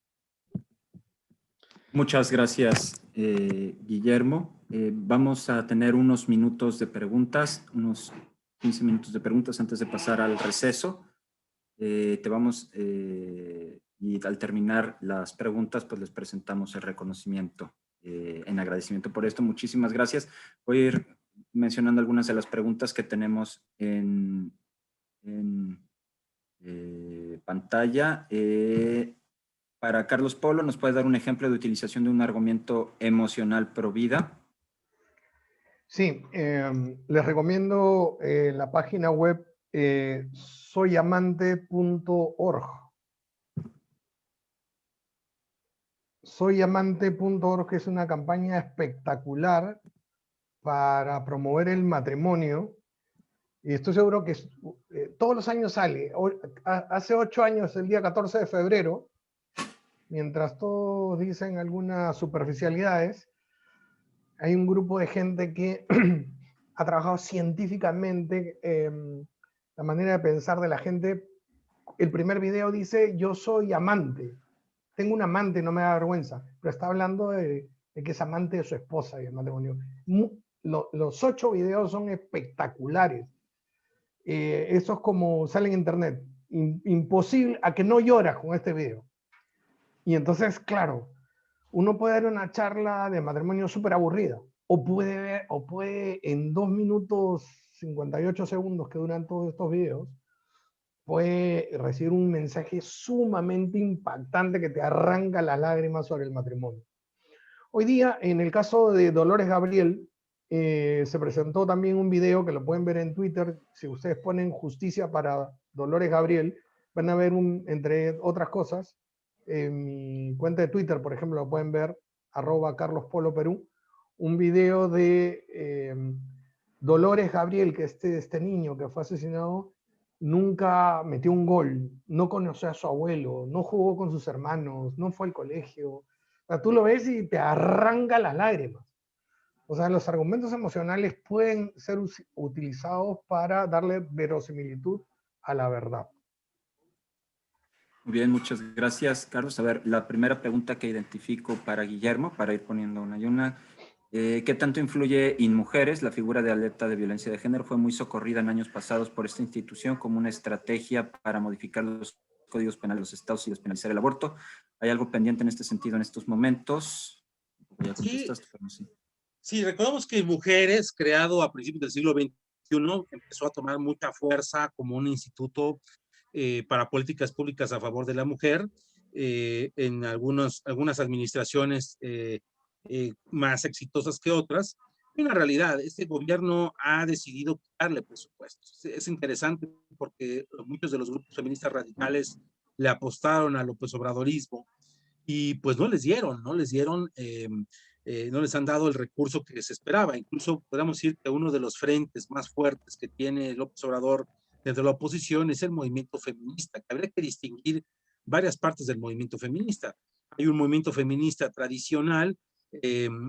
Muchas gracias, Guillermo. Vamos a tener unos minutos de preguntas, unos 15 minutos de preguntas antes de pasar al receso. Y al terminar las preguntas, pues les presentamos el reconocimiento en agradecimiento por esto. Muchísimas gracias. Voy a ir mencionando algunas de las preguntas que tenemos en pantalla. Para Carlos Polo, ¿nos puede dar un ejemplo de utilización de un argumento emocional pro vida? Sí, les recomiendo la página web soyamante.org. Soyamante.org es una campaña espectacular para promover el matrimonio. Y estoy seguro que todos los años sale. Hace 8 años, el día 14 de febrero, mientras todos dicen algunas superficialidades, hay un grupo de gente que ha trabajado científicamente la manera de pensar de la gente. El primer video dice, yo soy amante. Tengo un amante, no me da vergüenza. Pero está hablando de que es amante de su esposa y el matrimonio. Los 8 videos son espectaculares. Eso es como sale en internet. Imposible, a que no lloras con este video. Y entonces, claro, uno puede dar una charla de matrimonio súper aburrida, o puede en 2 minutos 58 segundos que duran todos estos videos, puede recibir un mensaje sumamente impactante que te arranca las lágrimas sobre el matrimonio. Hoy día, en el caso de Dolores Gabriel, se presentó también un video que lo pueden ver en Twitter. Si ustedes ponen justicia para Dolores Gabriel, van a ver, entre otras cosas, en mi cuenta de Twitter, por ejemplo, lo pueden ver, @CarlosPoloPerú, un video de Dolores Gabriel, que este niño que fue asesinado, nunca metió un gol, no conoció a su abuelo, no jugó con sus hermanos, no fue al colegio. O sea, tú lo ves y te arranca las lágrimas. O sea, los argumentos emocionales pueden ser utilizados para darle verosimilitud a la verdad. Muy bien, muchas gracias, Carlos. A ver, la primera pregunta que identifico para Guillermo, para ir poniendo una y una. ¿Qué tanto influye en mujeres? La figura de alerta de violencia de género fue muy socorrida en años pasados por esta institución como una estrategia para modificar los códigos penales de los estados y despenalizar el aborto. ¿Hay algo pendiente en este sentido en estos momentos? Ya contestaste, pero no sé. Sí, recordamos que Mujeres, creado a principios del siglo XXI, empezó a tomar mucha fuerza como un instituto para políticas públicas a favor de la mujer, en algunas administraciones más exitosas que otras. Y una realidad, este gobierno ha decidido quitarle presupuestos. Es interesante porque muchos de los grupos feministas radicales le apostaron al López Obradorismo y pues no les dieron, no les han dado el recurso que se esperaba. Incluso podríamos decir que uno de los frentes más fuertes que tiene López Obrador desde la oposición es el movimiento feminista, que habría que distinguir varias partes del movimiento feminista. Hay un movimiento feminista tradicional,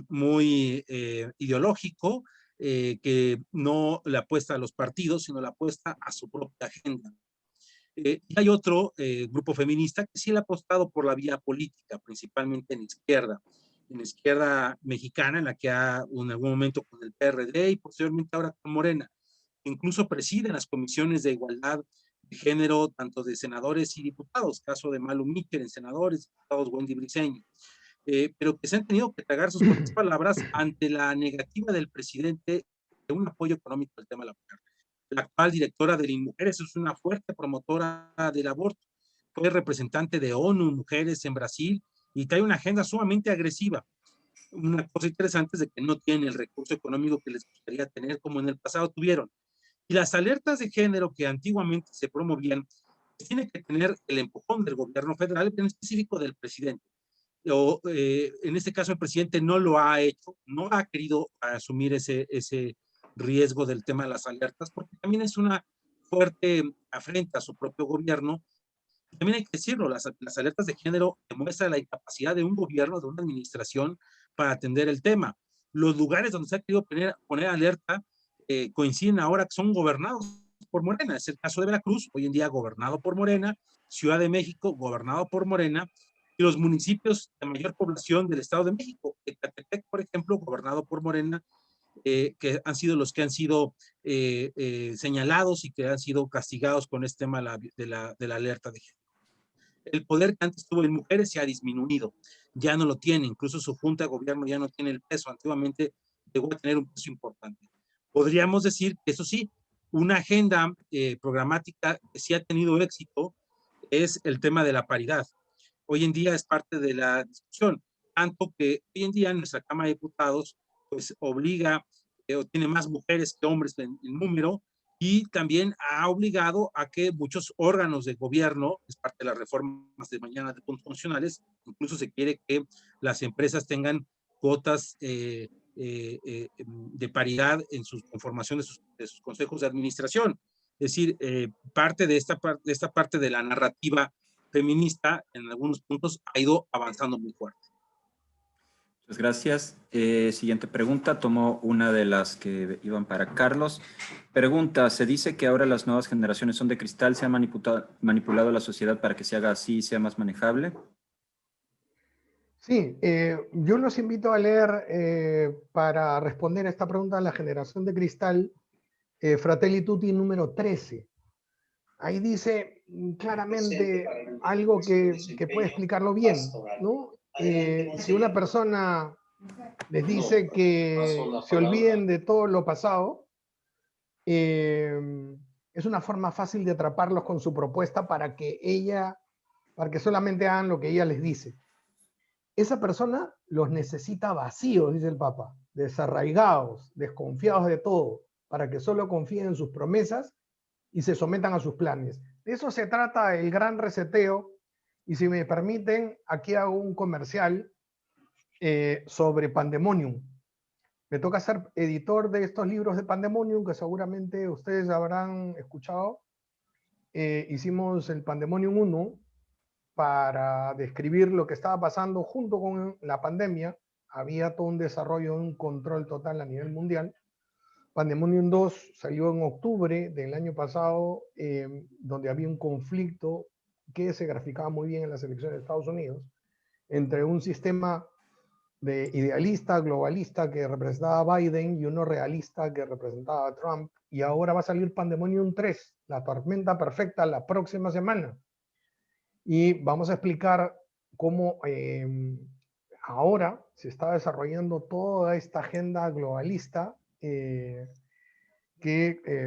muy ideológico, que no le apuesta a los partidos, sino le apuesta a su propia agenda. Y hay otro grupo feminista que sí le ha apostado por la vía política, principalmente en la izquierda mexicana, en la que en algún momento con el PRD y posteriormente ahora con Morena. Incluso presiden las comisiones de igualdad de género, tanto de senadores y diputados, caso de Malu Miquel en senadores, diputados Wendy Briceño, pero que se han tenido que tragar sus propias palabras ante la negativa del presidente de un apoyo económico al tema de la mujer. La actual directora de Mujeres es una fuerte promotora del aborto, fue representante de ONU Mujeres en Brasil y trae una agenda sumamente agresiva. Una cosa interesante es de que no tienen el recurso económico que les gustaría tener como en el pasado tuvieron. Y las alertas de género que antiguamente se promovían, pues tienen que tener el empujón del gobierno federal, en específico del presidente. En este caso el presidente no lo ha hecho, no ha querido asumir ese riesgo del tema de las alertas, porque también es una fuerte afrenta a su propio gobierno. También hay que decirlo, las alertas de género demuestran la incapacidad de un gobierno, de una administración para atender el tema. Los lugares donde se ha querido poner alerta coinciden ahora que son gobernados por Morena. Es el caso de Veracruz, hoy en día gobernado por Morena, Ciudad de México, gobernado por Morena, y los municipios de mayor población del Estado de México, Ecatepec, por ejemplo, gobernado por Morena, que han sido los que han sido señalados y que han sido castigados con este tema de la alerta de género. El poder que antes tuvo en Mujeres se ha disminuido, ya no lo tiene, incluso su junta de gobierno ya no tiene el peso, antiguamente llegó a tener un peso importante. podríamos decir que eso sí, una agenda programática que sí ha tenido éxito es el tema de la paridad. Hoy en día es parte de la discusión, tanto que hoy en día nuestra Cámara de Diputados pues obliga o tiene más mujeres que hombres en número, y también ha obligado a que muchos órganos de gobierno, es parte de las reformas de mañana de puntos constitucionales, incluso se quiere que las empresas tengan cuotas de paridad en su conformación de sus consejos de administración. Es decir, parte de esta parte de la narrativa feminista en algunos puntos ha ido avanzando muy fuerte. Muchas gracias. Siguiente pregunta, tomo una de las que iban para Carlos. Pregunta, se dice que ahora las nuevas generaciones son de cristal, ¿se ha manipulado la sociedad para que se haga así y sea más manejable? Sí, yo los invito a leer para responder a esta pregunta de la generación de cristal, Fratelli Tutti número 13. Ahí dice claramente algo que puede explicarlo bien, ¿no? Si una persona les dice que se olviden de todo lo pasado, es una forma fácil de atraparlos con su propuesta para que solamente hagan lo que ella les dice. Esa persona los necesita vacíos, dice el Papa, desarraigados, desconfiados de todo, para que solo confíen en sus promesas y se sometan a sus planes. De eso se trata el gran reseteo, y si me permiten, aquí hago un comercial sobre Pandemonium. Me toca ser editor de estos libros de Pandemonium, que seguramente ustedes habrán escuchado. Hicimos el Pandemonium 1 para describir lo que estaba pasando junto con la pandemia. Había todo un desarrollo de un control total a nivel mundial. Pandemonium 2 salió en octubre del año pasado, donde había un conflicto que se graficaba muy bien en las elecciones de Estados Unidos, entre un sistema de idealista, globalista, que representaba a Biden, y uno realista que representaba a Trump. Y ahora va a salir Pandemonium 3, la tormenta perfecta, la próxima semana. Y vamos a explicar cómo ahora se está desarrollando toda esta agenda globalista, que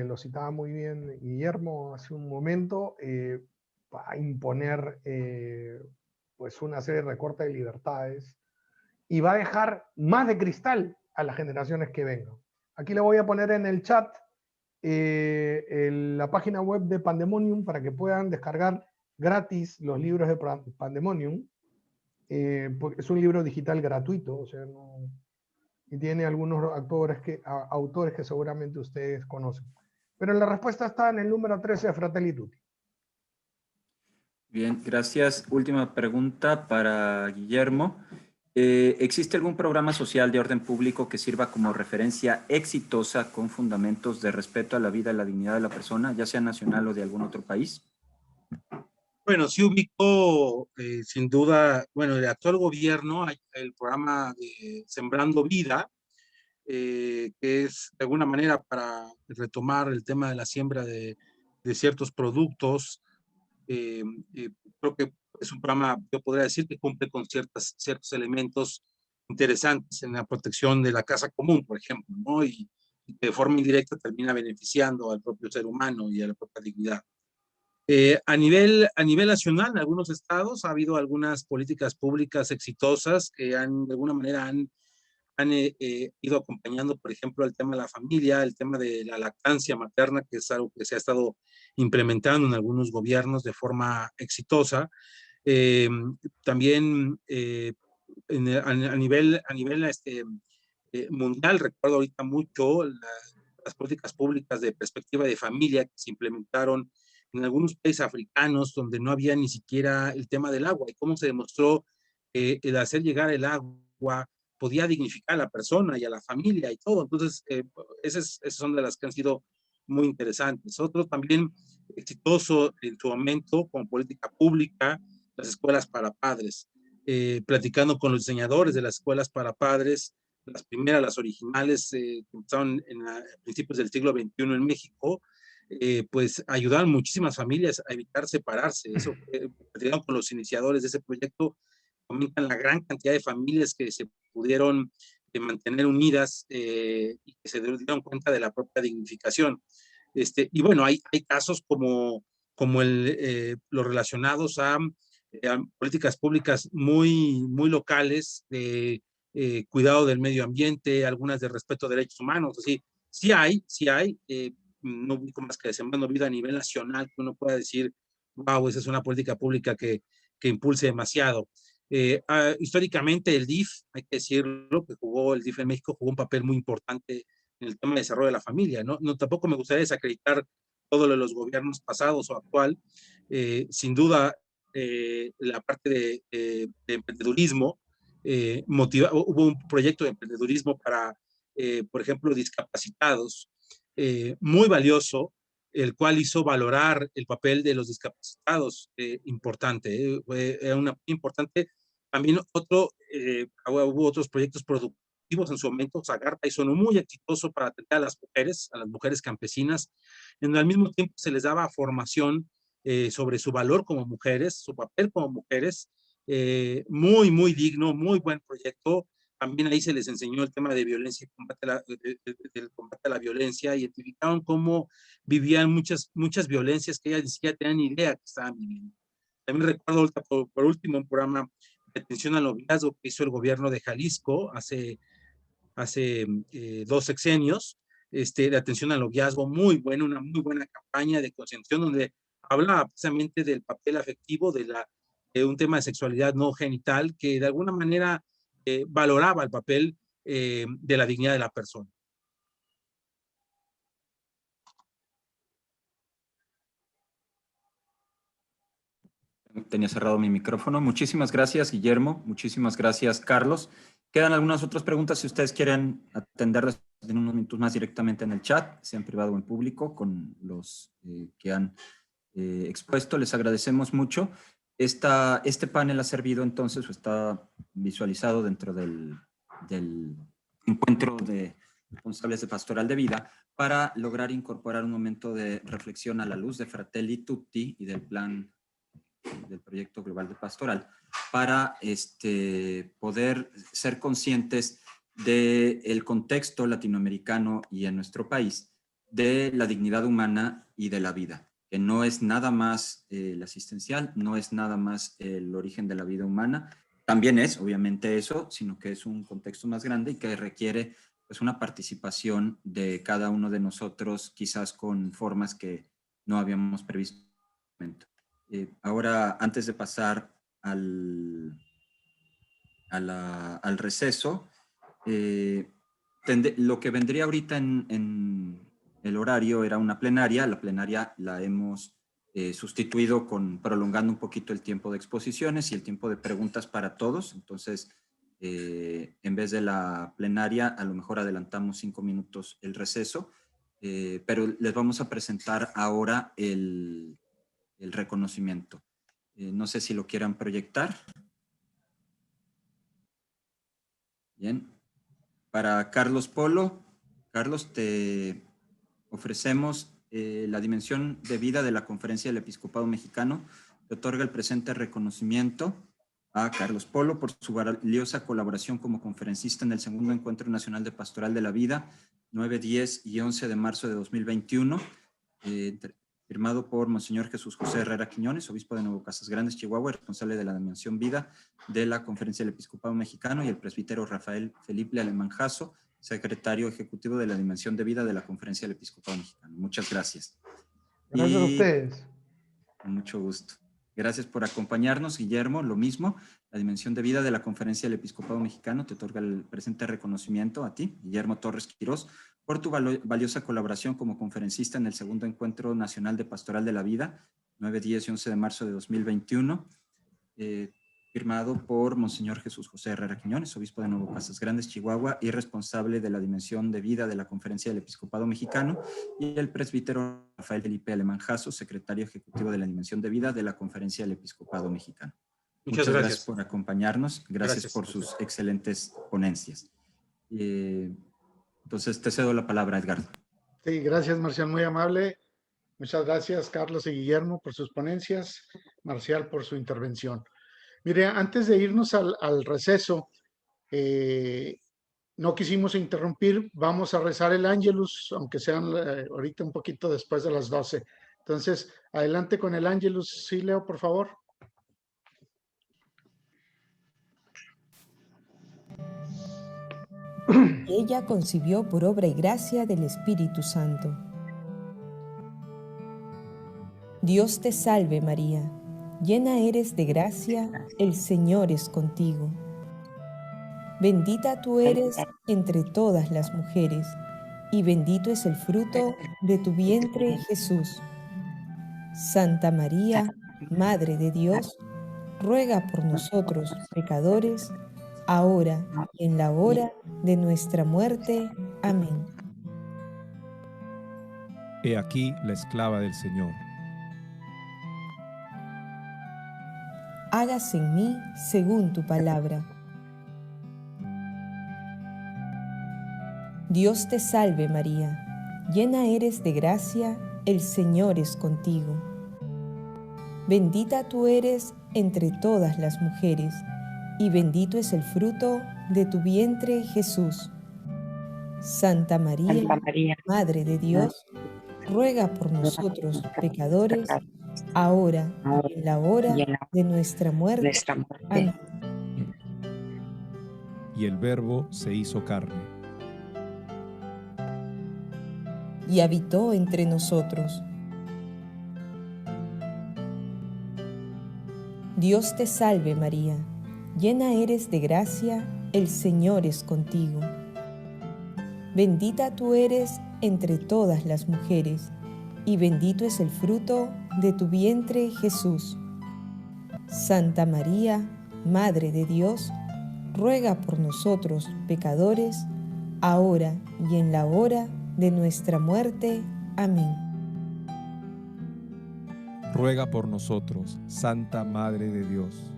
lo citaba muy bien Guillermo hace un momento, va a imponer pues una serie de recortes de libertades y va a dejar más de cristal a las generaciones que vengan. Aquí le voy a poner en el chat la página web de Pandemonium para que puedan descargar gratis los libros de Pandemonium, porque es un libro digital gratuito, o sea, y tiene algunos autores que seguramente ustedes conocen. Pero la respuesta está en el número 13 de Fratelli Tutti. Bien, gracias. Última pregunta para Guillermo. ¿Existe algún programa social de orden público que sirva como referencia exitosa con fundamentos de respeto a la vida y la dignidad de la persona, ya sea nacional o de algún otro país? Bueno, sí ubicó sin duda, bueno, el actual gobierno, el programa de Sembrando Vida, que es de alguna manera para retomar el tema de la siembra de ciertos productos. Creo que es un programa, yo podría decir, que cumple con ciertos elementos interesantes en la protección de la casa común, por ejemplo, ¿no? Y de forma indirecta termina beneficiando al propio ser humano y a la propia dignidad. A nivel nacional, en algunos estados ha habido algunas políticas públicas exitosas que de alguna manera han ido acompañando, por ejemplo, el tema de la familia, el tema de la lactancia materna, que es algo que se ha estado implementando en algunos gobiernos de forma exitosa. También a nivel mundial, recuerdo ahorita mucho las políticas públicas de perspectiva de familia que se implementaron en algunos países africanos donde no había ni siquiera el tema del agua, y cómo se demostró que el hacer llegar el agua podía dignificar a la persona y a la familia y todo. Entonces, esas son de las que han sido muy interesantes. Otro también exitoso en su momento como política pública, las escuelas para padres. Platicando con los diseñadores de las escuelas para padres, las primeras, las originales, que empezaron a principios del siglo XXI en México, pues ayudaron muchísimas familias a evitar separarse. Eso, platicando con los iniciadores de ese proyecto, comentan la gran cantidad de familias que se pudieron mantener unidas y que se dieron cuenta de la propia dignificación. Y bueno, hay casos como los relacionados a políticas públicas muy locales de cuidado del medio ambiente, algunas de respeto a derechos humanos. Así, sí hay, no ubico más que Sembrando Vida a nivel nacional, que uno pueda decir, wow, esa es una política pública que impulse demasiado. Históricamente el DIF, hay que decirlo, que el DIF en México jugó un papel muy importante en el tema de desarrollo de la familia, ¿no? Tampoco me gustaría desacreditar todo lo de los gobiernos pasados o actual. Sin duda, la parte de emprendedurismo, hubo un proyecto de emprendedurismo para, por ejemplo, discapacitados, muy valioso, el cual hizo valorar el papel de los discapacitados, importante, era una importante. También hubo otros proyectos productivos en su momento. Zagarpa hizo uno muy exitoso para atender a las mujeres campesinas, en al mismo tiempo se les daba formación sobre su valor como mujeres, su papel como mujeres, muy digno, muy buen proyecto. También ahí se les enseñó el tema de violencia, del combate a la violencia, identificaron cómo vivían muchas violencias que ellas ni siquiera tenían ni idea que estaban viviendo. También recuerdo, por último, un programa de atención al noviazgo que hizo el gobierno de Jalisco hace 2 sexenios, de atención al noviazgo, muy bueno, una muy buena campaña de concientización donde hablaba precisamente del papel afectivo de un tema de sexualidad no genital que de alguna manera valoraba el papel de la dignidad de la persona. Tenía cerrado mi micrófono. Muchísimas gracias, Guillermo. Muchísimas gracias, Carlos. Quedan algunas otras preguntas si ustedes quieren atenderlas en unos minutos más directamente en el chat, sea en privado o en público, con los que han expuesto. Les agradecemos mucho. Este panel ha servido entonces, o está visualizado dentro del encuentro de responsables de Pastoral de Vida, para lograr incorporar un momento de reflexión a la luz de Fratelli Tutti y del plan del proyecto global de pastoral, para poder ser conscientes del contexto latinoamericano y en nuestro país de la dignidad humana y de la vida, que no es nada más el asistencial, no es nada más el origen de la vida humana, también es obviamente eso, sino que es un contexto más grande y que requiere pues una participación de cada uno de nosotros, quizás con formas que no habíamos previsto. Ahora, antes de pasar al receso, lo que vendría ahorita en el horario era una plenaria. La plenaria la hemos sustituido prolongando un poquito el tiempo de exposiciones y el tiempo de preguntas para todos. Entonces, en vez de la plenaria, a lo mejor adelantamos 5 minutos el receso, pero les vamos a presentar ahora el reconocimiento. No sé si lo quieran proyectar. Bien. Para Carlos Polo, Carlos, te ofrecemos la dimensión de vida de la Conferencia del Episcopado Mexicano. Te otorga el presente reconocimiento a Carlos Polo por su valiosa colaboración como conferencista en el segundo Encuentro Nacional de Pastoral de la Vida, 9, 10 y 11 de marzo de 2021, firmado por Monseñor Jesús José Herrera Quiñones, obispo de Nuevo Casas Grandes, Chihuahua, responsable de la dimensión vida de la Conferencia del Episcopado Mexicano, y el presbítero Rafael Felipe Alemán Jasso, secretario ejecutivo de la dimensión de vida de la Conferencia del Episcopado Mexicano. Muchas gracias. Gracias a ustedes. Con mucho gusto. Gracias por acompañarnos, Guillermo. Lo mismo, la dimensión de vida de la Conferencia del Episcopado Mexicano te otorga el presente reconocimiento a ti, Guillermo Torres Quirós, por tu valiosa colaboración como conferencista en el segundo Encuentro Nacional de Pastoral de la Vida, 9, 10 y 11 de marzo de 2021, firmado por Monseñor Jesús José Herrera Quiñones, obispo de Nuevo Casas Grandes, Chihuahua, y responsable de la dimensión de vida de la Conferencia del Episcopado Mexicano, y el presbítero Rafael Felipe Alemán Jasso, secretario ejecutivo de la dimensión de vida de la Conferencia del Episcopado Mexicano. Muchas gracias por acompañarnos, gracias por sus excelentes ponencias. Entonces te cedo la palabra, Edgardo. Sí, gracias, Marcial, muy amable. Muchas gracias, Carlos y Guillermo, por sus ponencias, Marcial por su intervención. Mire, antes de irnos al receso, no quisimos interrumpir, vamos a rezar el Ángelus, aunque sean ahorita un poquito después de las 12. Entonces, adelante con el Ángelus. Sí, Leo, por favor. Ella concibió por obra y gracia del Espíritu Santo. Dios te salve María, llena eres de gracia, el Señor es contigo. Bendita tú eres entre todas las mujeres, y bendito es el fruto de tu vientre, Jesús. Santa María, Madre de Dios, ruega por nosotros pecadores, ahora y en la hora de nuestra muerte. Amén. He aquí la esclava del Señor. Hágase en mí según tu palabra. Dios te salve María, llena eres de gracia, el Señor es contigo. Bendita tú eres entre todas las mujeres, y bendito es el fruto de tu vientre, Jesús. Santa María, Madre de Dios, ruega por nosotros pecadores, ahora y en la hora de nuestra muerte. Amén. Y el Verbo se hizo carne. Y habitó entre nosotros. Dios te salve María, llena eres de gracia, el Señor es contigo. Bendita tú eres entre todas las mujeres, y bendito es el fruto de tu vientre, Jesús. Santa María, Madre de Dios, ruega por nosotros pecadores, ahora y en la hora de nuestra muerte. Amén. Ruega por nosotros, Santa Madre de Dios,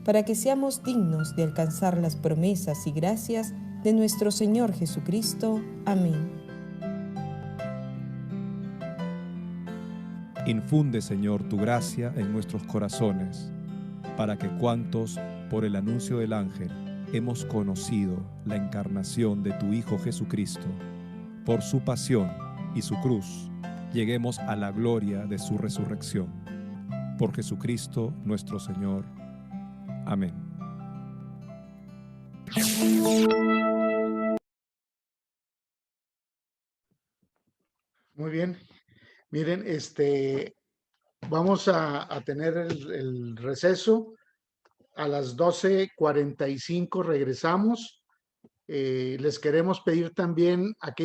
para que seamos dignos de alcanzar las promesas y gracias de nuestro Señor Jesucristo. Amén. infunde, Señor, tu gracia en nuestros corazones, para que cuantos, por el anuncio del ángel, hemos conocido la encarnación de tu Hijo Jesucristo, por su pasión y su cruz, lleguemos a la gloria de su resurrección. Por Jesucristo nuestro Señor. Amén. Muy bien. Miren, vamos a tener el receso. A las 12:45 regresamos. Les queremos pedir también a aquellos